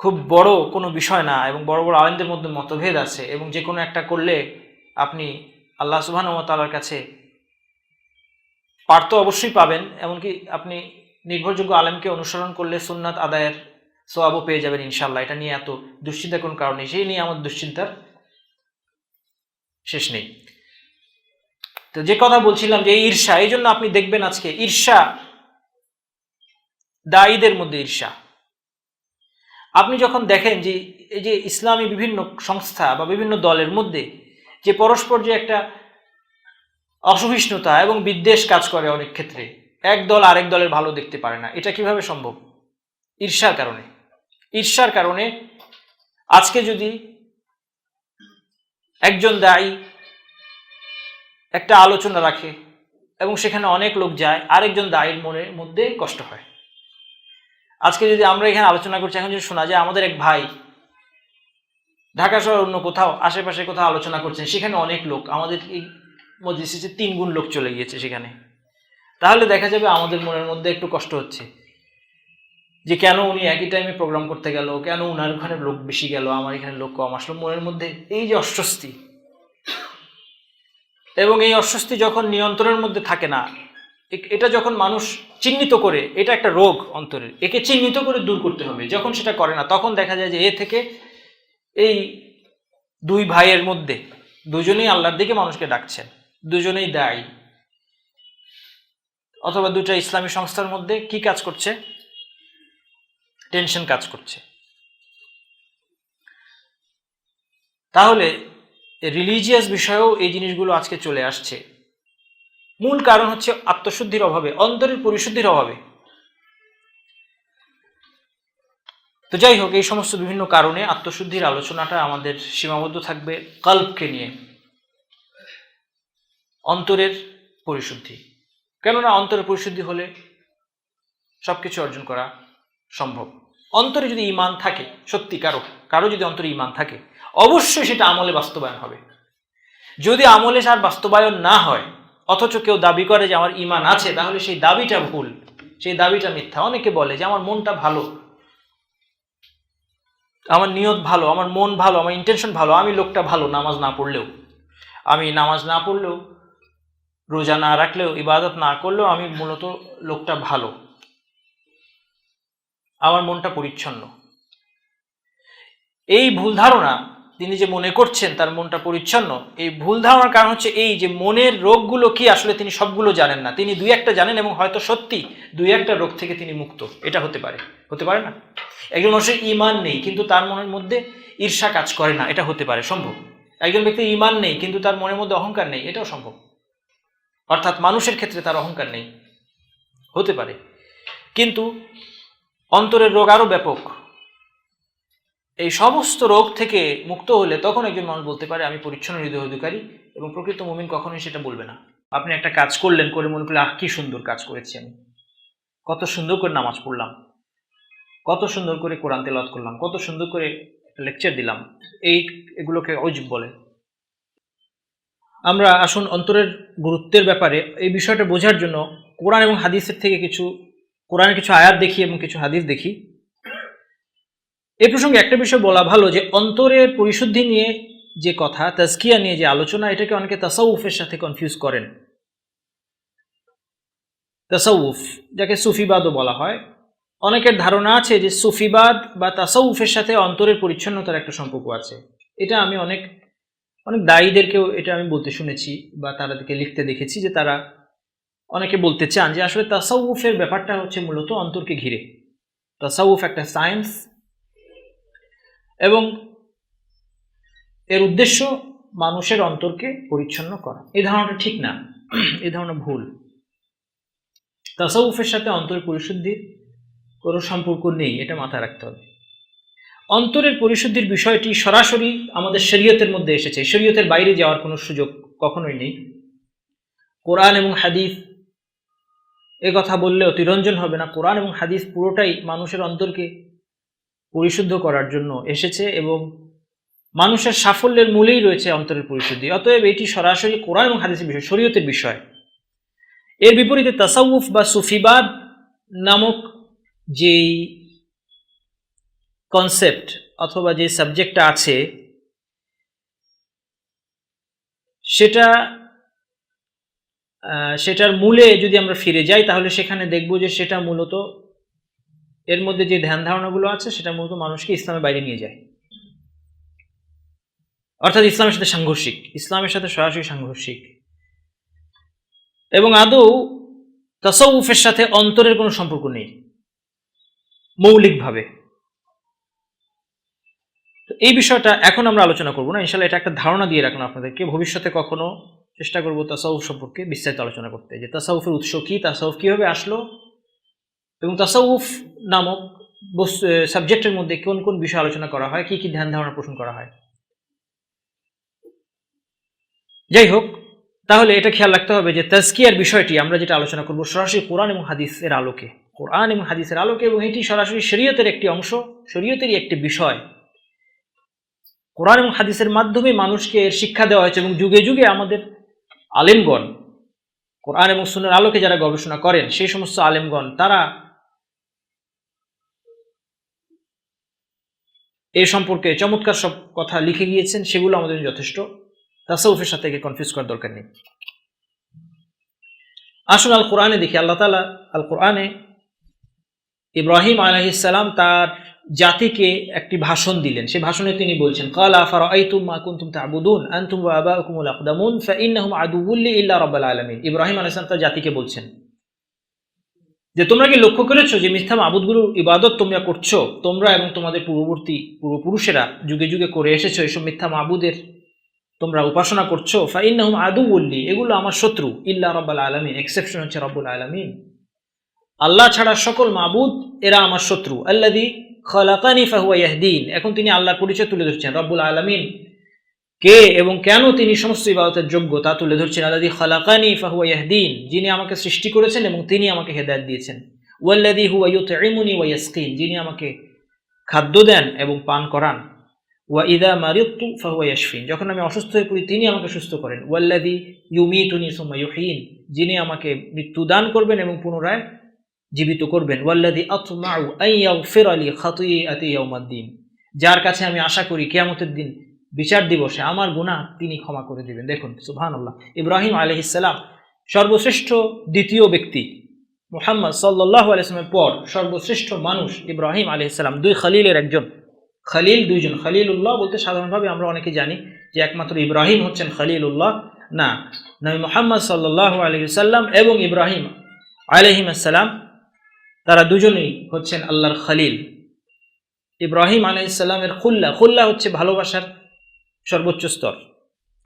A: খুব বড় কোনো বিষয় না, এবং বড় বড় আলেমদের মধ্যে মতভেদ আছে, এবং যে কোনো একটা করলে আপনি আল্লাহ সুবহানাহু ওয়া তাআলার কাছে পার তো অবশ্যই পাবেন, এমনকি আপনি নির্ভরযোগ্য আলেমকে অনুসরণ করলে সুন্নাত আদায়ের সওয়াবও পেয়ে যাবেন ইনশাআল্লাহ। এটা নিয়ে এত দুশ্চিন্তার কোনো কারণ নেই, সেই নিয়ে আমাদের দুশ্চিন্তার শেষ নেই। তো যে কথা বলছিলাম যে ঈর্ষা, এই জন্য আপনি দেখবেন আজকে ঈর্ষা, দায়ীদের মধ্যে ঈর্ষা। আপনি যখন দেখেন যে এই যে ইসলামী বিভিন্ন সংস্থা বা বিভিন্ন দলের মধ্যে যে পরস্পর যে একটা অসহিষ্ণুতা এবং বিদ্বেষ কাজ করে, অনেক ক্ষেত্রে এক দল আরেক দলের ভালো দেখতে পারে না, এটা কিভাবে সম্ভব? ঈর্ষার কারণে। ঈর্ষার কারণে আজকে যদি একজন দায়ী একটা আলোচনা রাখে এবং সেখানে অনেক লোক যায়, আরেকজন দায়ীর মনের মধ্যে কষ্ট হয়। আজকে যদি আমরা এখানে আলোচনা করছি, এখন যদি শোনা যায় আমাদের এক ভাই ঢাকা শহর অন্য কোথাও আশেপাশে কোথাও আলোচনা করছেন, সেখানে অনেক লোক, আমাদের এই মজলিসে 3 গুণ লোক চলে গিয়েছে সেখানে, তাহলে দেখা যাবে আমাদের মনের মধ্যে একটু কষ্ট হচ্ছে যে কেন উনি একই টাইমে প্রোগ্রাম করতে গেল, কেন উনার ওখানে লোক বেশি গেল, আমার এখানে লোক কম আসলো। মনের মধ্যে এই যে অস্বস্তি, এবং এই অস্বস্তি যখন নিয়ন্ত্রণের মধ্যে থাকে না, এটা যখন মানুষ চিহ্নিত করে, এটা একটা রোগ অন্তরের, একে চিহ্নিত করে দূর করতে হবে। যখন সেটা করে না, তখন দেখা যায় যে এ থেকে এই দুই ভাইয়ের মধ্যে দুজনেই আল্লাহর দিকে মানুষকে ডাকছেন, দুজনেই দায়ী, অথবা দুটা ইসলামী সংস্থার মধ্যে কি কাজ করছে? টেনশন কাজ করছে। তাহলে রিলিজিয়াস বিষয়েও এই জিনিসগুলো আজকে চলে আসছে। মূল কারণ হচ্ছে আত্মশুদ্ধির অভাবে, অন্তরের পরিশুদ্ধির অভাবে। তো যাই হোক, এই সমস্ত বিভিন্ন কারণে আত্মশুদ্ধির আলোচনাটা আমাদের সীমাবদ্ধ থাকবে কলবকে নিয়ে, অন্তরের পরিশুদ্ধি। কেননা অন্তরের পরিশুদ্ধি হলে সবকিছু অর্জন করা সম্ভব। অন্তরে যদি ঈমান থাকে, সত্যি কারো যদি অন্তরে ঈমান থাকে, অবশ্যই সেটা আমলে বাস্তবায়ন হবে। যদি আমলে তার বাস্তবায়ন না হয়, অথচ কেউ দাবি করে যে আমার ঈমান আছে, তাহলে সেই দাবিটা ভুল, সেই দাবিটা মিথ্যা। অনেকে বলে যে আমার মনটা ভালো, আমার নিয়ত ভালো, আমার মন ভালো, আমার ইন্টেনশন ভালো, আমি লোকটা ভালো, নামাজ না পড়লেও, রোজা না রাখলেও, ইবাদত না করলেও আমি মূলত লোকটা ভালো, আমার মনটা পরিচ্ছন্ন। এই ভুল ধারণা তিনি যে মনে করছেন তার মনটা পরিচ্ছন্ন, এই ভুল ধারণার কারণ হচ্ছে এই যে মনের রোগগুলো কি আসলে তিনি সবগুলো জানেন না, তিনি দুই একটা জানেন এবং হয়তো সত্যি দুই একটা রোগ থেকে তিনি মুক্ত। এটা হতে পারে না? একজন মানুষের ঈমান নেই কিন্তু তার মনের মধ্যে ঈর্ষা কাজ করে না, এটা হতে পারে, সম্ভব। একজন ব্যক্তির ঈমান নেই কিন্তু তার মনের মধ্যে অহংকার নেই, এটাও সম্ভব। অর্থাৎ মানুষের ক্ষেত্রে তার অহংকার নেই, হতে পারে। কিন্তু অন্তরের রোগ আরো ব্যাপক। এই সমস্ত রোগ থেকে মুক্ত হলে তখন একজন মানুষ বলতে পারে আমি পরিচ্ছন্ন হৃদয় অধিকারী, এবং প্রকৃত মুমিন কখনোই সেটা বলবে না। আপনি একটা কাজ করলেন, করে মনে করলে কি সুন্দর কাজ করেছি আমি, কত সুন্দর করে নামাজ পড়লাম, কত সুন্দর করে কোরআন তেলাওয়াত করলাম, কত সুন্দর করে লেকচার দিলাম, এগুলোকে অজব বলে। আমরা আসুন অন্তরের গুরুত্বের ব্যাপারে এই বিষয়টা বোঝার জন্য কোরআন এবং হাদিসের থেকে কোরআনের কিছু আয়াত দেখি এবং কিছু হাদিস দেখি। এই প্রসঙ্গে একটা বিষয় বলা ভালো যে অন্তরের পরিশুদ্ধি নিয়ে যে কথা, তাজকিয়া নিয়ে যে আলোচনা, এটাকে অনেকে তাসাউফের সাথে কনফিউজ করেন। তাসাউফ, যাকে সুফিবাদও বলা হয়, অনেকের ধারণা আছে যে সুফিবাদ বা তাসাউফের সাথে অন্তরের পরিচ্ছন্নতার একটা সম্পর্ক আছে। এটা আমি অনেক দায়ীদেরকেও এটা আমি বলতে শুনেছি বা তাদেরকে লিখতে দেখেছি যে তারা অনেকে বলতে চান যে আসলে তাসাউফের ব্যাপারটা হচ্ছে মূলত অন্তরকে ঘিরে। তাসাউফ একটা সায়েন্স এবং এর উদ্দেশ্য মানুষের অন্তরকে পরিচ্ছন্ন করা। এই ধারণাটা ঠিক না, এই ধারণা ভুল। তাসাউফের সাথে অন্তরের পরিশুদ্ধির কোনো সম্পর্ক নেই, এটা মাথায় রাখতে হবে। অন্তরের পরিশুদ্ধির বিষয়টি সরাসরি আমাদের শরীয়তের মধ্যে এসেছে, শরীয়তের বাইরে যাওয়ার কোনো সুযোগ কখনোই নেই। কোরআন এবং হাদিস এ কথা বললে অতিরঞ্জন হবে না। কোরআন এবং হাদিস পুরোটাই মানুষের অন্তরকে পরিশুদ্ধ করার জন্য এসেছে এবং মানুষের সাফল্যের মূলেই রয়েছে অন্তরের পরিশুদ্ধি। অতএব এটি সরাসরি কোরআন এবং হাদিসের বিষয়, শরীয়তের বিষয়। এর বিপরীতে তাসাউফ বা সুফিবাদ নামক যেই কনসেপ্ট অথবা যে সাবজেক্টটা আছে, সেটার মূলে যদি আমরা ফিরে যাই তাহলে সেখানে দেখব যে সেটা মূলত এর মধ্যে যে ধ্যান ধারণাগুলো আছে সেটা মূলত মানুষকে ইসলামের বাইরে নিয়ে যায়, অর্থাৎ ইসলামের সাথে সাংঘর্ষিক, ইসলামের সাথে সরাসরি সাংঘর্ষিক। এবং আদৌ তাসাউফের সাথে অন্তরের কোনো সম্পর্ক নেই মৌলিকভাবে। এই বিষয়টা এখন আমরা আলোচনা করব না, ইনশাআল্লাহ এটা একটা ধারণা দিয়ে রাখলাম আপনাদেরকে। ভবিষ্যতে কখনো চেষ্টা করব তাসাউফ সম্পর্কে বিস্তারিত আলোচনা করতে, যে তাসাউফের উৎস কি, তাসাউফ কিভাবে আসলো, এবং তাসাউফ নামক সাবজেক্টের মধ্যে কোন কোন বিষয় আলোচনা করা হয়, কি কি ধ্যান ধারণা পোষণ করা হয়। যাই হোক, তাহলে এটা খেয়াল রাখতে হবে যে তাজকিয়ার বিষয়টি আমরা যেটা আলোচনা করব সরাসরি কোরআন এবং হাদিসের আলোকে, কোরআন এবং হাদিসের আলোকে, এবং এটি সরাসরি শরীয়তের একটি অংশ, শরীয়তেরই একটি বিষয়। কোরআন এবং হাদিসের মাধ্যমে মানুষকে এর শিক্ষা দেওয়া হয়েছে এবং যুগে যুগে আমাদের আলেমগণ, কোরআন এবং সুন্নাহর আলোকে যারা গবেষণা করেন সেই সমস্ত আলেমগণ, তারা এই সম্পর্কে চমৎকার সব কথা লিখে গিয়েছেন, সেগুলো আমাদের যথেষ্ট। তাসাউফের সাথে কনফিউজ করার দরকার নেই। আসুন আল কোরআনে দেখি, আল্লাহ তাআলা আল কোরআনে ইব্রাহিম আলাইহিস সালাম তার জাতিকে একটি ভাষণ দিলেন। সেই ভাষণে তিনি বলছেন, ক্বালা আফারাআইতুম মা কুনতুম তা'বুদুন আনতুম ওয়া আবাউকুমুল আকদামুন ফাইন্নাহুম আদুউল লি ইল্লা রাব্বিল আলামিন। ইব্রাহিম আলাইহিস সালাম তার জাতিকে বলছেন যে তোমরা কি লক্ষ্য করেছো যে মিথ্যা মাবুদগুলোর ইবাদত তোমরা করছো, তোমরা এবং তোমাদের পূর্বপুরুষেরা যুগে যুগে করে এসেছো, এসব মিথ্যা মাবুদের তোমরা উপাসনা করছো। ফাইন্নাহুম আদুউল লি, এগুলো আমার শত্রু, ইল্লা রাব্বিল আলামিন, এক্সেপশন হচ্ছে রব্বুল আলামিন, আল্লাহ ছাড়া সকল মাবুদ এরা আমার শত্রু। আল্লাযী খালাকানি ফাহুয়া ইয়াহদিন, এখন তিনি আল্লাহর পরিচয় তুলে ধরছেন, রব্বুল আলামিন কে এবং কেন তিনি সমস্ত ইবাদতের যোগ্য তা তুলে ধরছেন। আল্লাযী খালাকানি ফাহুয়া ইয়াহদিন, যিনি আমাকে সৃষ্টি করেছেন এবং তিনি আমাকে হেদায়েত দিয়েছেন। ওয়াল্লাযী হুয়া ইউতঈমুনি ওয়া ইয়াসকিন, যিনি আমাকে খাদ্য দেন এবং পান করান। ওয়া ইযা মারিদতু ফাহুয়া ইয়াশফিন, যখন আমি অসুস্থ হয়ে পড়ি তিনি আমাকে সুস্থ করেন। ওয়াল্লাযী ইউমীতুনি সুম্মা ইউহয়িন, যিনি আমাকে মৃত্যু দান করবেন এবং পুনরায় জীবিত করবেন। ওয়াল্লাযী আতমাউ আন ইয়াগফিরা লি খাতিআতি ইয়াউমিদ্দিন, যার কাছে আমি আশা করি কিয়ামতের দিন বিচার দিবসে আমার গুনাহ তিনি ক্ষমা করে দিবেন। দেখুন সুবহানাল্লাহ, ইব্রাহিম আলাইহিস সালাম সর্বশ্রেষ্ঠ দ্বিতীয় ব্যক্তি, মুহাম্মদ সাল্লাল্লাহু আলাইহি ওয়াসাল্লামের পর সর্বশ্রেষ্ঠ মানুষ ইব্রাহিম আলাইহিস সালাম, দুই খলিলের একজন, খলিল দুইজন। খলিলুল্লাহ বলতে সাধারণভাবে আমরা অনেকে জানি যে একমাত্র ইব্রাহিম হচ্ছেন খলিলুল্লাহ, না, নবী মুহাম্মদ সাল্লাল্লাহু আলাইহি ওয়াসাল্লাম এবং ইব্রাহিম আলাইহিস সালাম তারা দুজনেই হচ্ছেন আল্লাহর খলিল। ইব্রাহিম আলাইহিস সালামের খুল্লা হচ্ছে ভালোবাসার সর্বোচ্চ স্তর,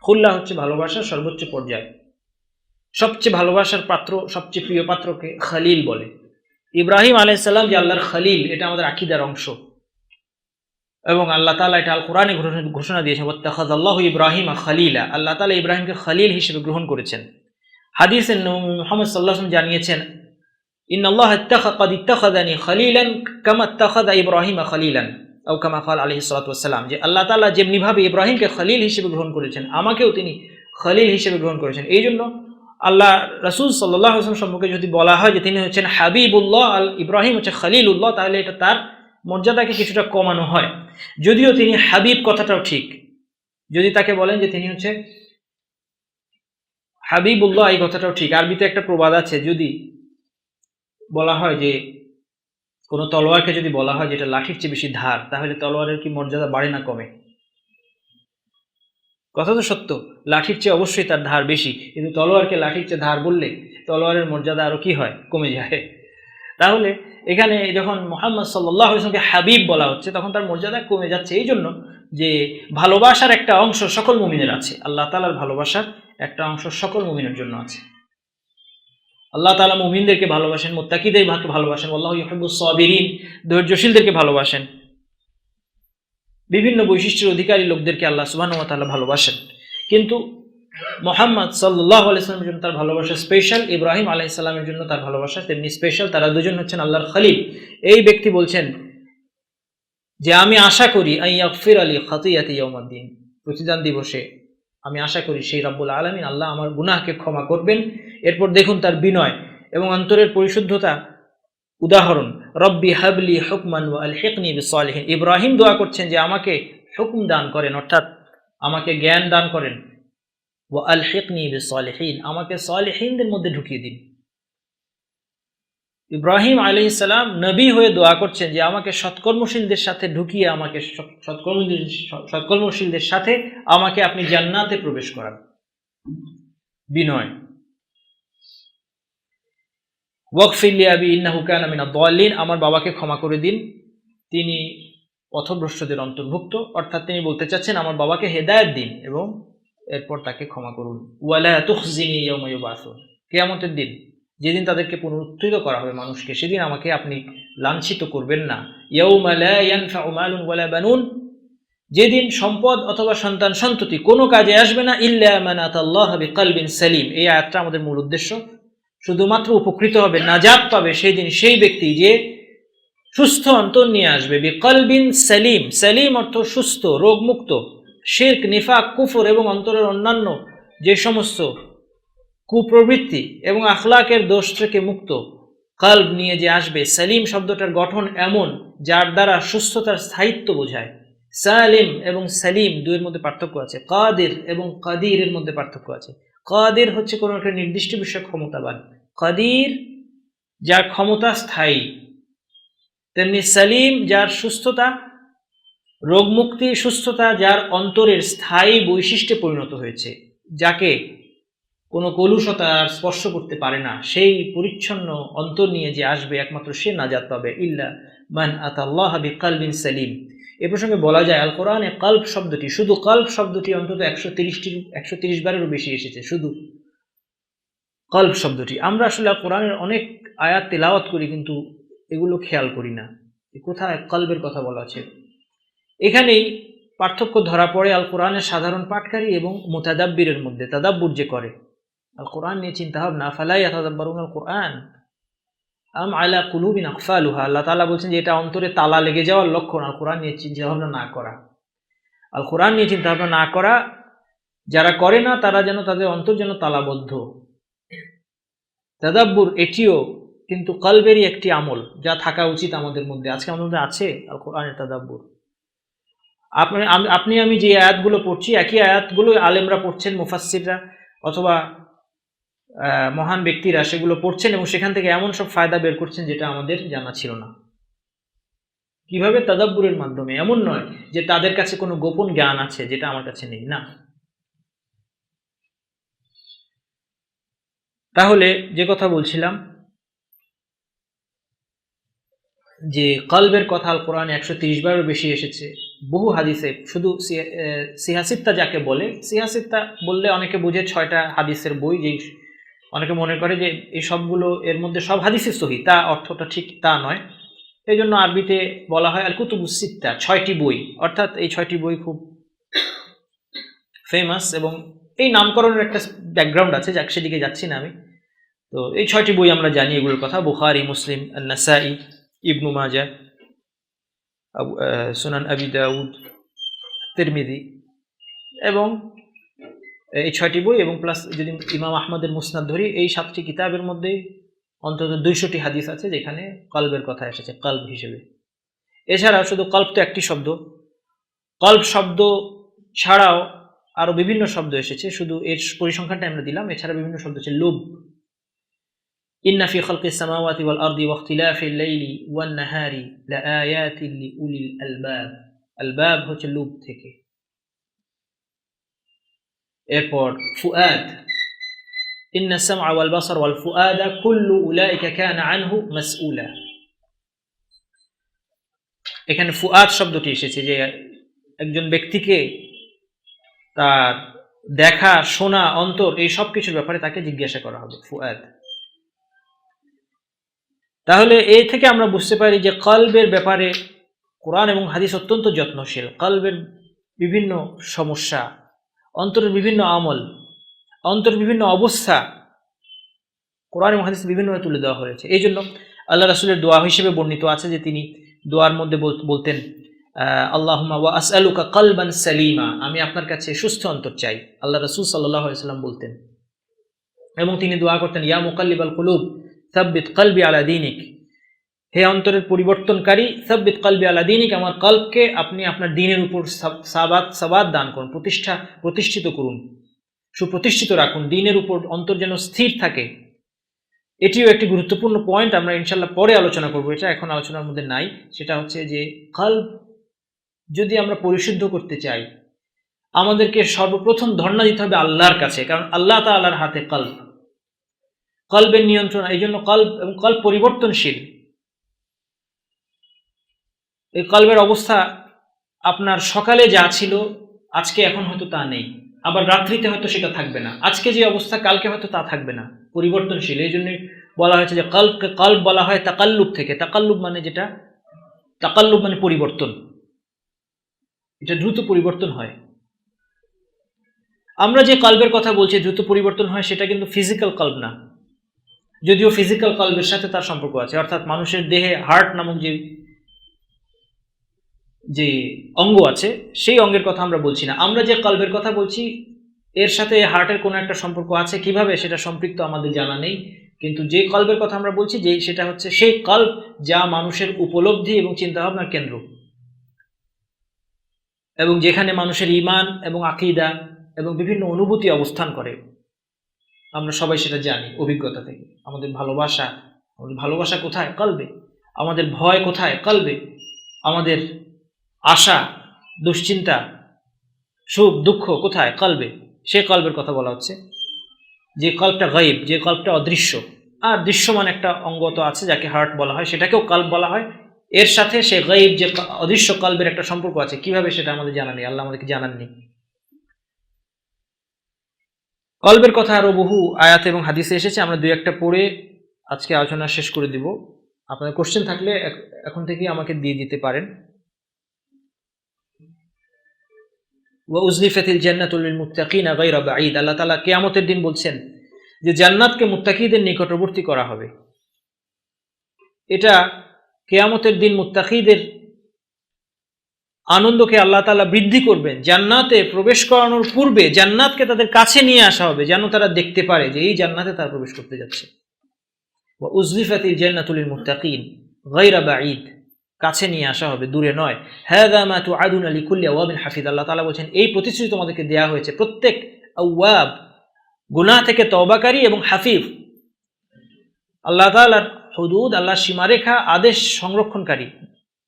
A: খুল্লা হচ্ছে ভালোবাসার সর্বোচ্চ পর্যায়। সবচেয়ে ভালোবাসার পাত্র, সবচেয়ে প্রিয় পাত্রকে খলিল বলে। ইব্রাহিম আলাইহিস সালাম যে আল্লাহর খলিল, এটা আমাদের আকীদার অংশ এবং আল্লাহ তাআলা এটা আল কোরআনে ঘোষণা দিয়েছেন, ওয়াত্তাখাযাল্লাহু ইব্রাহিমা খলিলা। আল্লাহ তাআলা ইব্রাহিমকে খলিল হিসেবে গ্রহণ করেছেন। হাদিসে মুহাম্মদ সাল্লাল্লাহু আলাইহি ওয়াসাল্লাম জানিয়েছেন, ইন্নাল্লাহা ক্বাদ ইত্তাখাযানি খলিলান কামা ইত্তাখাযা ইব্রাহিমা খলিলান, আও কামা ক্বাল আলাইহিস সালাতু ওয়াসসালাম, যে আল্লাহ তাআলা যেমনিভাবে ইব্রাহিমকে খলিল হিসেবে গ্রহণ করেছেন, আমাকেও তিনি খলিল হিসেবে গ্রহণ করেছেন। এই জন্য আল্লাহ রাসূল সাল্লাল্লাহু আলাইহি ওয়াসাল্লাম সম্পর্কে যদি বলা হয় যে তিনি হচ্ছেন হাবিবুল্লাহ, আল ইব্রাহিম হচ্ছে খলিলুল্লাহ, তাহলে এটা তার মর্যাদাকে কিছুটা কমানো হয়। যদিও তিনি হাবিব কথাটাও ঠিক, যদি তাকে বলেন যে তিনি হচ্ছে হাবিবুল্লাহ, এই কথাটাও ঠিক। আরবিতে একটা প্রবাদ আছে, যদি বলা হয় যে কোনো তলোয়ারকে যদি বলা হয় যেটা লাঠির চেয়ে বেশি ধার, তাহলে তলোয়ারের কি মর্যাদা বাড়ে না কমে? কথা তো সত্য, লাঠির চেয়ে অবশ্যই তার ধার বেশি, কিন্তু তলোয়ারকে লাঠির চেয়ে ধার বললে তলোয়ারের মর্যাদা আরো কি হয়? কমে যায়। তাহলে এখানে যখন মুহাম্মদ সাল্লাল্লাহু আলাইহি ওয়াসাল্লামকে হাবিব বলা হচ্ছে, তখন তার মর্যাদা কমে যাচ্ছে। এই জন্য যে ভালোবাসার একটা অংশ সকল মুমিনের আছে, আল্লাহ তাআলার ভালোবাসার একটা অংশ সকল মুমিনের জন্য আছে। আল্লাহ তাআলা মুমিনদেরকে ভালোবাসেন, মুত্তাকিদের ভালোবাসেন, আল্লাহু ইউহিব্বুস সাবিরিন, ধৈর্যশীলদেরকে ভালোবাসেন। বিভিন্ন বৈশিষ্ট্যের অধিকারী লোকদেরকে আল্লাহ সুবহানাহু ওয়া তাআলা ভালোবাসেন। কিন্তু মুহাম্মদ সাল্লাল্লাহু আলাইহি ওয়াসাল্লামের জন্য তার ভালোবাসা স্পেশাল, ইব্রাহিম আলাইহিস সালামের জন্য তার ভালোবাসা তেমনি স্পেশাল। তারা দুজন হচ্ছেন আল্লাহর খলিল। এই ব্যক্তি বলছেন যে আমি আশা করি আইয়াগফির আলী খাতিয়াতি ইয়াউমাদ্দিন, প্রতিদান দিবসে আমি আশা করি সেই রব্বুল আলামিন আল্লাহ আমার গুনাহকে ক্ষমা করবেন। এরপর দেখুন তার বিনয় এবং অন্তরের পরিশুদ্ধতা উদাহরণ, রব্বি হাবলি হুকমান ওয়া আলহিকনি বিসসালিহিন। ইব্রাহিম দোয়া করছেন যে আমাকে হুকুম দান করেন, অর্থাৎ আমাকে জ্ঞান দান করেন, ওয়া আলহিকনি বিসসালিহিন, আমাকে সালিহিনদের মধ্যে ঢুকিয়ে দিন। ইব্রাহিম আলাইহিস সালাম নবী হয়ে দোয়া করছেন যে আমাকে সৎকর্মশীলদের সাথে ঢুকিয়ে, আমাকে সৎকর্মশীলদের সাথে আমাকে আপনি জান্নাতে প্রবেশ করান। বিনয়। ওয়াগফির লি আবি ইন্নাহু কানা মিনাদ দাল্লিন, আমার বাবাকে ক্ষমা করে দিন, তিনি পথভ্রষ্টদের অন্তর্ভুক্ত। অর্থাৎ তিনি বলতে চাচ্ছেন আমার বাবাকে হেদায়েত দিন এবং এরপর তাকে ক্ষমা করুন। ওয়ালা তুখজিনি ইয়াওমা ইউবাসুন, কিয়ামতের দিন যেদিন তাদেরকে পুনরুত্থিত করা হবে মানুষকে, সেদিন আমাকে আপনি লাঞ্ছিত করবেন না। ইয়াউমা লা ইয়ানফাউ মালুন ওয়ালা বানুন, যেদিন সম্পদ অথবা সন্তান সন্ততি কোনো কাজে আসবে না, ইল্লা মান আতাল্লাহ বিকলবিন সালিম। এই আয়াতটা আমাদের মূল উদ্দেশ্য। শুধুমাত্র উপকৃত হবে, নাজাত পাবে সেই দিন সেই ব্যক্তি যে সুস্থ অন্তর নিয়ে আসবে। বিকলবিন সালিম, সালিম অর্থ সুস্থ, রোগমুক্ত, শিরক, নিফাক, কুফর এবং অন্তরের অন্যান্য যে সমস্ত কুপ্রবৃত্তি এবং আখলাকের দোষ থেকে মুক্ত কলব নিয়ে যে আসবে। সালিম শব্দটার গঠন এমন যার দ্বারা সুস্থতার স্থায়িত্ব বোঝায়। সালিম এবং সালিম দুইয়ের মধ্যে পার্থক্য আছে, কাদির এবং কাদিরের মধ্যে পার্থক্য আছে। কাদির হচ্ছে কোনো একটা নির্দিষ্ট বিষয়ে ক্ষমতাবান, কাদির যার ক্ষমতা স্থায়ী, তেমনি সালিম যার সুস্থতা, রোগমুক্তি, সুস্থতা যার অন্তরের স্থায়ী বৈশিষ্ট্যে পরিণত হয়েছে, যাকে কোনো কলুষতা স্পর্শ করতে পারে না, সেই পরিচ্ছন্ন অন্তর নিয়ে যে আসবে একমাত্র সে নাজাত পাবে। ইল্লা মান আতাল্লাহ বিকলবিন সালিম। এ প্রসঙ্গে বলা যায় আল কোরআনে কলব শব্দটি, শুধু কলব শব্দটি অন্তত 130 বারেরও বেশি এসেছে, শুধু কলব শব্দটি। আমরা আসলে কোরআনের অনেক আয়াত তেলাওয়াত করি কিন্তু এগুলো খেয়াল করি না কোথায় কলবের কথা বলা আছে। এখানেই পার্থক্য ধরা পড়ে আল কোরআনের সাধারণ পাঠকারী এবং মুতাদাব্বিরের মধ্যে। তাদাব্বুর যে করে, আল কোরআন নিয়ে চিন্তা ভাবনা, ফালা ইয়াতাদাব্বারুনা আল কোরআন আম আলা কুলুবিন আকফালুহা। আল্লাহ তাআলা বলছেন যে এটা অন্তরে তালা লেগে যাওয়ার লক্ষণ, আল কোরআন নিয়ে চিন্তা ভাবনা না করা। আল কোরআন নিয়ে চিন্তা ভাবনা না করা, যারা করে না তারা যেন তাদের অন্তর যেন তালাবদ্ধ। তাদাব্বুর এটিও কিন্তু কলবেরই একটি আমল, যা থাকা উচিত আমাদের মধ্যে। আজকে আমাদের মধ্যে আছে আল কোরআনের তাদাব্বুর। আপনি আমি যে আয়াতগুলো পড়ছি, একই আয়াতগুলো আলেমরা পড়ছেন, মুফাসসিররা অথবা মহান ব্যক্তিরা সেগুলো পড়ছেন এবং সেখান থেকে এমন সব ফায়দা বের করছেন যেটা আমাদের জানা ছিল না। কিভাবে? তাদাব্বুরের মাধ্যমে। এমন নয় যে তাদের কাছে কোনো গোপন জ্ঞান আছে যেটা আমার কাছে নেই, না। তাহলে যে কথা বলছিলাম যে কলবের কথা আল কোরআনে 130 বারের বেশি এসেছে, বহু হাদিসে। শুধু সিহাসিত্তা যাকে বলে, সিহাসিত্তা বললে অনেকে বুঝে 6টা হাদিসের বই, যে অনেকে মনে করে যে এই সবগুলো এর মধ্যে সব হাদিসই সহিহ, তা অর্থটা ঠিক তা নয়। এই জন্য আরবিতে বলা হয় আল কুতুবুস সিত্তা, 6টি বই। অর্থাৎ এই 6টি বই খুব ফেমাস, এবং এই নামকরণের একটা ব্যাকগ্রাউন্ড আছে, যাক সেদিকে যাচ্ছি না আমি। তো এই 6টি বই আমরা জানি এগুলোর কথা: বুখারী, মুসলিম, আন-নাসাই, ইবনু মাজাহ, সুনান আবি দাউদ, তিরমিজি, এবং এই 6টি বই, এবং প্লাস যদি ইমাম আহমদের মুসনাদ ধরি, এই 7টি কিতাবের মধ্যে অন্তত 200টি হাদিস আছে যেখানে কলবের কথা এসেছে কলব হিসেবে। এছাড়া শুধু কলব তো একটি শব্দ, কলব শব্দ ছাড়াও আরো বিভিন্ন শব্দ এসেছে, শুধু এর পরিসংখ্যানটা আমরা দিলাম। এছাড়া বিভিন্ন শব্দ আছে লুব, ইন্না ফি খালকিস সামাওয়াতি ওয়াল আরদি ওয়া ইখতিলাফিল লাইলি ওয়ান নাহারি লাআয়াতিন লিউলিল আলবাব। আলবাব হচ্ছে লুব থেকে। এরপর ফুআদ, ইন্না সামআ ওয়াল বাসার ওয়াল ফুআদা কুল্লু উলাইকা কানা আনহু মাসউলা। এখানে ফুআদ শব্দটি এসেছে যে একজন ব্যক্তিকে তার দেখা, শোনা, অন্তর, এই সব কিছুর ব্যাপারে তাকে জিজ্ঞাসা করা হবে, ফুআদ। তাহলে এই থেকে আমরা বুঝতে পারি যে কলবের ব্যাপারে কোরআন এবং হাদিস অত্যন্ত যত্নশীল। কলবের বিভিন্ন সমস্যা, অন্তরের বিভিন্ন আমল, অন্তরের বিভিন্ন অবস্থা কোরআন এবং হাদিস বিভিন্নভাবে তুলে দেওয়া হয়েছে। এই জন্য আল্লাহ রাসূলের দোয়া হিসেবে বর্ণিত আছে যে তিনি দোয়ার মধ্যে বলতেন, আল্লাহুম্মা ওয়া আসআলুকা কলবান সালিমা, আমি আপনার কাছে সুস্থ অন্তর চাই, আল্লাহ রাসূল সাল্লাল্লাহু আলাইহি ওয়াসাল্লাম বলতেন। এবং তিনি দোয়া করতেন, ইয়া মুকাল্লিবাল কুলুব সাব্বিত কলবি আলা দীনিক, হে অন্তরের পরিবর্তনকারী, সাব্বিত কলবি আলা দীনিক, আমার কলবকে আপনি আপনার দ্বীনের উপর সাবাত দান করুন, প্রতিষ্ঠিত করুন, সুপ্রতিষ্ঠিত রাখুন, দ্বীনের উপর অন্তর যেন স্থির থাকে। এটিও একটি গুরুত্বপূর্ণ পয়েন্ট, আমরা ইনশাল্লাহ পরে আলোচনা করবো, এটা এখন আলোচনার মধ্যে নাই। সেটা হচ্ছে যে কলব যদি আমরা পরিশুদ্ধ করতে চাই, আমাদেরকে সর্বপ্রথম ধর্ণা দিতে হবে আল্লাহর কাছে, কারণ আল্লাহ তাআলার হাতে কলব, কলবের নিয়ন্ত্রণ। এই জন্য কলব এবং কলব পরিবর্তনশীল। এই কলবের অবস্থা আপনার সকালে যা ছিল আজকে এখন হয়তো তা নেই, আবার রাত্রিতে হয়তো সেটা থাকবে না, আজকে যে অবস্থা কালকে হয়তো তা থাকবে না, পরিবর্তনশীল। এই জন্যই বলা হয়েছে যে কলবকে কলব বলা হয় তাকাল্লুব থেকে। তাকাল্লুব মানে যেটা, তাকাল্লুব মানে পরিবর্তন, এটা দ্রুত পরিবর্তন হয়। আমরা যে কলবের কথা বলছি দ্রুত পরিবর্তন হয়, সেটা কিন্তু ফিজিক্যাল কলব না, যদিও ফিজিক্যাল কলবের সাথে তার সম্পর্ক আছে। অর্থাৎ মানুষের দেহে হার্ট নামক যে অঙ্গ আছে, সেই অঙ্গের কথা আমরা বলছি না। আমরা যে কলবের কথা বলছি এর সাথে হার্টের কোনো একটা সম্পর্ক আছে, কিভাবে সেটা সম্পৃক্ত আমাদের জানা নেই। কিন্তু যে কলবের কথা আমরা বলছি, যে সেটা হচ্ছে সেই কলব যা মানুষের উপলব্ধি এবং চিন্তাভাবনার কেন্দ্র, এবং যেখানে মানুষের ঈমান এবং আকীদা এবং বিভিন্ন অনুভূতি অবস্থান করে। আমরা সবাই সেটা জানি অভিজ্ঞতা থেকে। আমাদের ভালোবাসা কোথায়? কলবে। আমাদের ভয় কোথায়? কলবে। আমাদের আশা, দুশ্চিন্তা, সুখ, দুঃখ কোথায়? কলবে। সে কলবের কথা বলা হচ্ছে, যে কলবটা গায়েব, যে কলবটা অদৃশ্য। আর দৃশ্যমান একটা অঙ্গ তো আছে যাকে হার্ট বলা হয়, সেটাকেও কলব বলা হয়। এর সাথে সে গায়েব যে অদৃশ্য কলবের একটা সম্পর্ক আছে, কিভাবে সেটা আমাদের জানা নেই, আল্লাহ আমাদেরকে জানাননি। কলবের কথা আরো বহু আয়াত এবং হাদিসে এসেছে, আমরা দুই একটা পড়ে আজকে আলোচনা শেষ করে দিব। আপনার কোশ্চেন থাকলে এখন থেকে আমাকে দিয়ে দিতে পারেন। ওয়া উজলিফাতিল জান্নাতু লিল মুত্তাকিনা গায়রা বাঈদ, আল্লাহ তাআলা কিয়ামতের দিন বলছেন যে জান্নাতকে মুত্তাকিদের নিকটবর্তী করা হবে। এটা কিয়ামতের দিন মুত্তাকিদের আনন্দকে আল্লাহ তাআলা বৃদ্ধি করবেন। জান্নাতে প্রবেশ করানোর পূর্বে জান্নাতকে তাদের কাছে নিয়ে আসা হবে, যেন তারা দেখতে পারে যে এই জান্নাতে তারা প্রবেশ করতে যাচ্ছে। ওয়া উজলিফাতিল জান্নাতু লিল মুত্তাকিন গায়রা বাঈদ, কাছে নিয়ে আসা হবে, দূরে নয়। হাযা মা তুআদুনা লিকুল্লি আওয়াবিন হাফিজ, আল্লাহ তাআলা বলেন এই প্রতিশ্রুতি তোমাদেরকে দেয়া হয়েছে প্রত্যেক আওয়াব, গুনাহ থেকে তওবাকারী এবং হাফিজ। আল্লাহ তাআলার হুদুদ, আল্লাহর সীমারেখা, আদেশ সংরক্ষণকারী,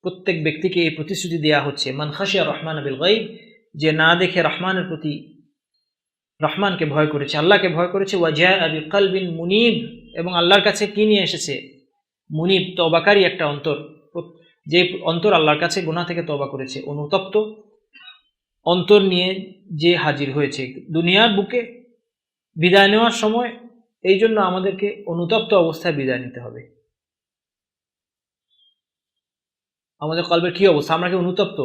A: প্রত্যেক ব্যক্তিকে এই প্রতিশ্রুতি দেওয়া হচ্ছে, মান খাশিয়া রহমান বিল গায়ব, যে না দেখে রহমানের প্রতি, রহমানকে ভয় করেছে, আল্লাহকে ভয় করেছে, ওয়াজা বিকলবিন মুনিব, এবং আল্লাহর কাছে কি নিয়ে এসেছে, মুনিব তওবাকারী একটা অন্তর, যে অন্তর আল্লাহর কাছে গুনাহ থেকে তওবা করেছে, অনুতপ্ত অন্তর নিয়ে যে হাজির হয়েছে দুনিয়ার বুকে বিদায় নেওয়ার সময়। এই জন্য আমাদেরকে অনুতপ্ত অবস্থায় বিদায় নিতে হবে। আমাদের কলবের কি অবস্থা? আমরা কি অনুতপ্ত,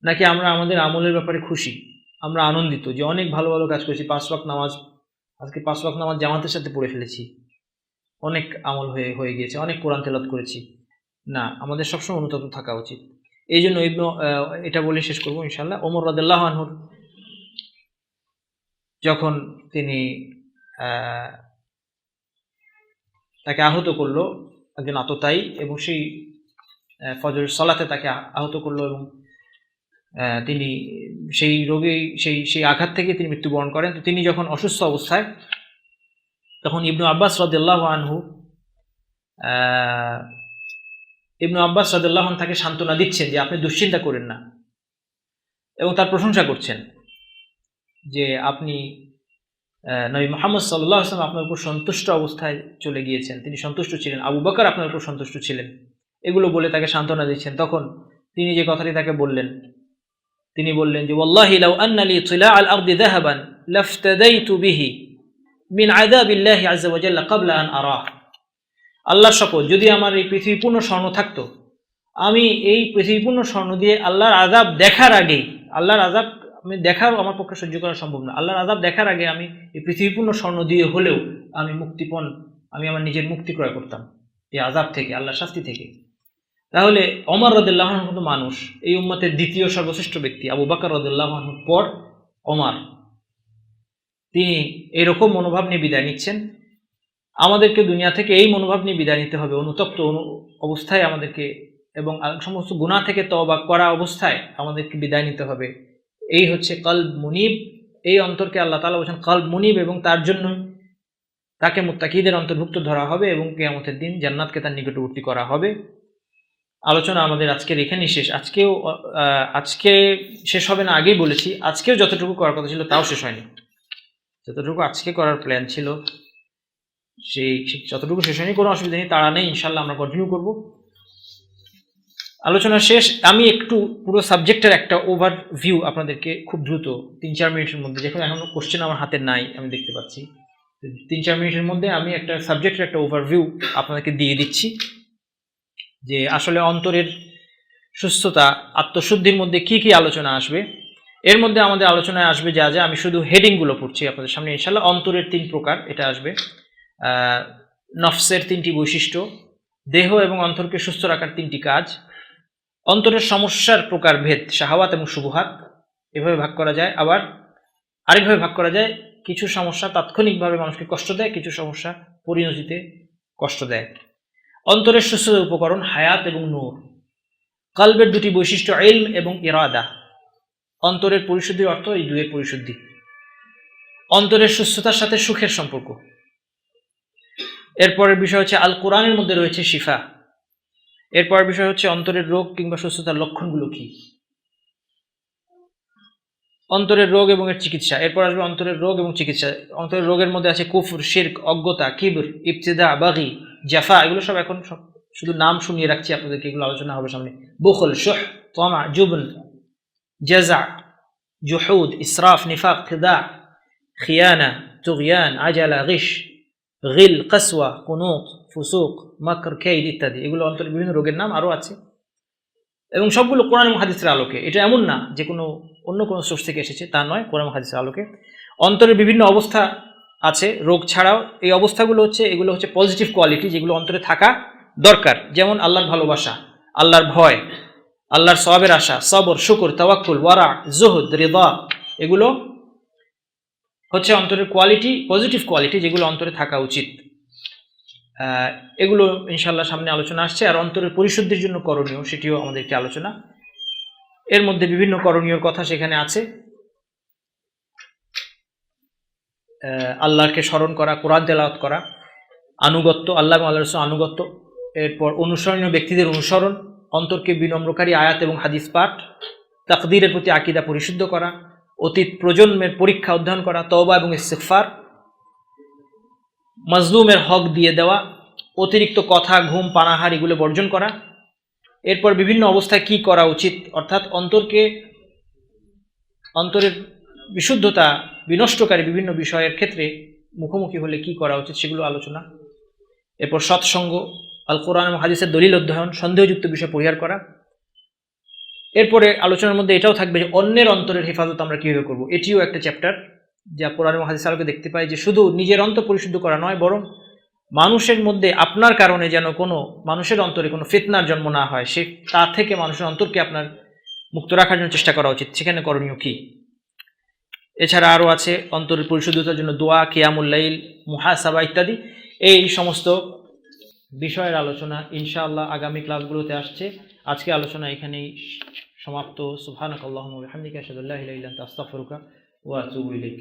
A: নাকি আমরা আমাদের আমলের ব্যাপারে খুশি, আমরা আনন্দিত যে অনেক ভালো ভালো কাজ করেছি, 5 ওয়াক্ত নামাজ, আজকে 5 ওয়াক্ত নামাজ জামাতের সাথে পড়ে ফেলেছি, অনেক আমল হয়ে গিয়েছে, অনেক কোরআন তেলাওয়াত করেছি? না, আমাদের সবসময় অনুতপ্ত থাকা উচিত। এই জন্য এটা বলে শেষ করবো ইনশাআল্লাহ। ওমর রাদিয়াল্লাহু আনহু যখন তিনি তাকে আহত করলো একজন আততায়ী, এবং সেই ফজরের সালাতে তাকে আহত করলো, এবং তিনি সেই রোগে সেই আঘাত থেকে তিনি মৃত্যুবরণ করেন। তো তিনি যখন অসুস্থ অবস্থায়, তখন ইবনু আব্বাস রাদিয়াল্লাহু আনহু তাকে সান্ত্বনা দিচ্ছেন যে আপনি দুশ্চিন্তা করেন না, এবং তার প্রশংসা করছেন যে আপনি নবী মুহাম্মদ সাল্লাল্লাহু আলাইহি ওয়াসাল্লাম আপনার উপর সন্তুষ্ট অবস্থায় চলে গিয়েছেন, তিনি সন্তুষ্ট ছিলেন, আবু বকর আপনার উপর সন্তুষ্ট ছিলেন, এগুলো বলে তাকে সান্ত্বনা দিচ্ছেন। তখন তিনি যে কথাটি তাকে বললেন, তিনি বললেন যে ওয়াল্লাহি লাউ আন্না লি তিলাআল আরদি যাহাবান লাফতাদাইতু বিহি মিন আযাবিল্লাহি আযজা ওয়া জাল্লা ক্বাবলা আন আরাহ। আল্লাহর শপথ, যদি আমার এই পৃথিবী পূর্ণ স্বর্ণ থাকতো, আমি এই পৃথিবী পূর্ণ স্বর্ণ দিয়ে আল্লাহর আযাব দেখার আগেই, আল্লাহর আযাব আমি দেখাও আমার পক্ষে সহ্য করা সম্ভব না, আল্লাহর আযাব দেখার আগে আমি এই পৃথিবীপূর্ণ স্বর্ণ দিয়ে হলেও আমি আমার নিজের মুক্তি ক্রয় করতাম এই আযাব থেকে, আল্লাহর শাস্তি থেকে। তাহলে ওমর রাদিয়াল্লাহু আনহুর মতো মানুষ, এই উম্মতের দ্বিতীয় সর্বশ্রেষ্ঠ ব্যক্তি আবু বকর রাদিয়াল্লাহু আনহুর পর ওমর, তিনি এরকম মনোভাব নিয়ে বিদায় নিচ্ছেন। আমাদেরকে দুনিয়া থেকে এই মনোভাব নিয়ে বিদায় নিতে হবে, অনুতপ্ত অবস্থায় আমাদেরকে, এবং সমস্ত গুনাহ থেকে তওবা করা অবস্থায় আমাদেরকে বিদায় নিতে হবে। এই হচ্ছে কলব মুনিব। এই অন্তরকে আল্লাহ তাআলা বলেছেন কলব মুনিব, এবং তার জন্য তাকে মুত্তাকিদের অন্তর্ভুক্ত ধরা হবে, এবং কিয়ামতের দিন জান্নাতকে তার নিকটবর্তী করা হবে। আলোচনা আমাদের আজকের এখানেই শেষ। আজকে শেষ হবে না, আগেই বলেছি, আজকেও যতটুকু করার কথা ছিল তাও শেষ হয়নি। যতটুকু আজকে করার প্ল্যান ছিল সেই যতটুকু শেষ হয়নি, কোনো অসুবিধা নেই, তাড়া নেই, ইনশাল্লাহ আমরা কন্টিনিউ করব। আলোচনা শেষ। আমি একটু পুরো সাবজেক্টের একটা ওভারভিউ আপনাদেরকে খুব দ্রুত 3-4 মিনিটের মধ্যে, যখন এখনো কোশ্চেন আমার হাতে নাই আমি দেখতে পাচ্ছি, 3-4 মিনিটের মধ্যে আমি একটা সাবজেক্টের একটা ওভারভিউ আপনাদেরকে দিয়ে দিচ্ছি, যে আসলে অন্তরের সুস্থতা, আত্মশুদ্ধির মধ্যে কি কি আলোচনা আসবে। এর মধ্যে আমাদের আলোচনায় আসবে যা যা, আমি শুধু হেডিংগুলো পড়ছি আপনাদের সামনে ইনশাআল্লাহ। অন্তরের 3 প্রকার, এটা আসবে। নফসের 3টি বৈশিষ্ট্য, দেহ এবং অন্তরকে সুস্থ রাখার 3টি কাজ, অন্তরের সমস্যার প্রকারভেদ, শাহাওয়াত এবং শুবহাত, এভাবে ভাগ করা যায়। আবার আরেকভাবে ভাগ করা যায়, কিছু সমস্যা তাৎক্ষণিকভাবে মানুষকে কষ্ট দেয়, কিছু সমস্যা পরিণতিতে কষ্ট দেয়। অন্তরের সুস্থতার উপকরণ হায়াত এবং নূর। কলবের 2টি বৈশিষ্ট্য, ইলম এবং ইরাদা। অন্তরের পরিশুদ্ধির অর্থ এই দুয়ের পরিশুদ্ধি। অন্তরের সুস্থতার সাথে সুখের সম্পর্ক। এরপরের বিষয় হচ্ছে আল কোরআনের মধ্যে রয়েছে শিফা। এরপরের বিষয় হচ্ছে অন্তরের রোগ কিংবা সুস্থতার লক্ষণগুলো কি, অন্তরের রোগ এবং এর চিকিৎসা। এরপর আসবে অন্তরের রোগ এবং চিকিৎসা। অন্তরের রোগের মধ্যে আছে কুফর, শিরক, অজ্ঞতা, কিবর, ইবতিদা, বাগি, জাফা। এগুলো সব এখন শুধু নাম শুনিয়ে রাখছি আপনাদেরকে, এগুলো আলোচনা হবে সামনে। বুখল, শুহ, তামা, জুবন, জাযা, জুহুদ, ইসরাফ, নিফাক, খিদা, খিয়ানা, তুগয়ান, আজালা, গিশ, গিল, কসওয়া, কুনুত, ফুসুক, মাকর, কাইদ ইত্যাদি। এগুলো অন্তরের বিভিন্ন রোগের নাম, আরও আছে, এবং সবগুলো কোরআন এবং হাদিসের আলোকে। এটা এমন না যে অন্য কোনো সোর্স থেকে এসেছে, তা নয়, কোরআন এবং হাদিসের আলোকে। অন্তরের বিভিন্ন অবস্থা আছে রোগ ছাড়াও। এই অবস্থাগুলো হচ্ছে, এগুলো হচ্ছে পজিটিভ কোয়ালিটি, যেগুলো অন্তরে থাকা দরকার। যেমন আল্লাহর ভালোবাসা, আল্লাহর ভয়, আল্লাহর সওয়াবের আশা, সবর, শুকর, তাওয়াক্কুল, ওয়ারা, জুহুদ, রিদা। এগুলো হচ্ছে অন্তরের কোয়ালিটি, পজিটিভ কোয়ালিটি, যেগুলো অন্তরে থাকা উচিত। এগুলো ইনশাআল্লাহ সামনে আলোচনা আসছে। আর অন্তরের পরিশুদ্ধির জন্য করণীয়, সেটিও আমাদেরকে আলোচনা। এর মধ্যে বিভিন্ন করণীয় কথা সেখানে আছে। আল্লাহকে স্মরণ করা, কোরআন তেলাওয়াত করা, আনুগত্য, আল্লাহ এবং আল্লাহর রাসূলের আনুগত্য, এরপর অনুসরণীয় ব্যক্তিদের অনুসরণ, অন্তরকে বিনম্রকারী আয়াত এবং হাদিস পাঠ, তাকদীরের প্রতি আকীদা পরিশুদ্ধ করা, অতীত প্রজন্মের পরীক্ষা অধ্যয়ন করা, তওবা এবং ইস্তিগফার, মাজলুমের হক দিয়ে দেওয়া, অতিরিক্ত কথা, ঘুম, পানাহার এগুলো বর্জন করা। এরপর বিভিন্ন অবস্থায় কি করা উচিত, অর্থাৎ অন্তরের বিশুদ্ধতা বিনষ্টকারী বিভিন্ন বিষয়ের ক্ষেত্রে মুখোমুখি হলে কি করা উচিত সেগুলো আলোচনা। এরপর সৎসঙ্গ, আল কোরআন এবং হাদিসের দলিল অধ্যয়ন, সন্দেহযুক্ত বিষয় পরিহার করা। এরপরে আলোচনার মধ্যে এটাও থাকবে যে অন্যের অন্তরের হেফাজত আমরা কীভাবে করব, এটিও একটা চ্যাপ্টার যা কোরআন এবং হাদিস আলোকে দেখতে পাই যে শুধু নিজের অন্তর পরিশুদ্ধ করা নয়, বরং মানুষের মধ্যে আপনার কারণে যেন কোনো মানুষের অন্তরে কোনো ফিতনার জন্ম না হয়, সে তা থেকে মানুষের অন্তরকে আপনার মুক্ত রাখার জন্য চেষ্টা করা উচিত, সেখানে করণীয় কী। এছাড়া আরও আছে অন্তরের পরিশুদ্ধতার জন্য দোয়া, কিয়ামুল লাইল, মুহাসাবা ইত্যাদি। এই সমস্ত বিষয়ের আলোচনা ইনশাআল্লাহ আগামী ক্লাসগুলোতে আসছে। আজকে আলোচনা এখানেই সমাপ্ত। সুবহানাকাল্লাহুম্মা ওয়া বিহামদিকা আশহাদু আল্লা ইলাহা ইল্লা আনতা আস্তাগফিরুকা ওয়া আতুবু ইলাইক।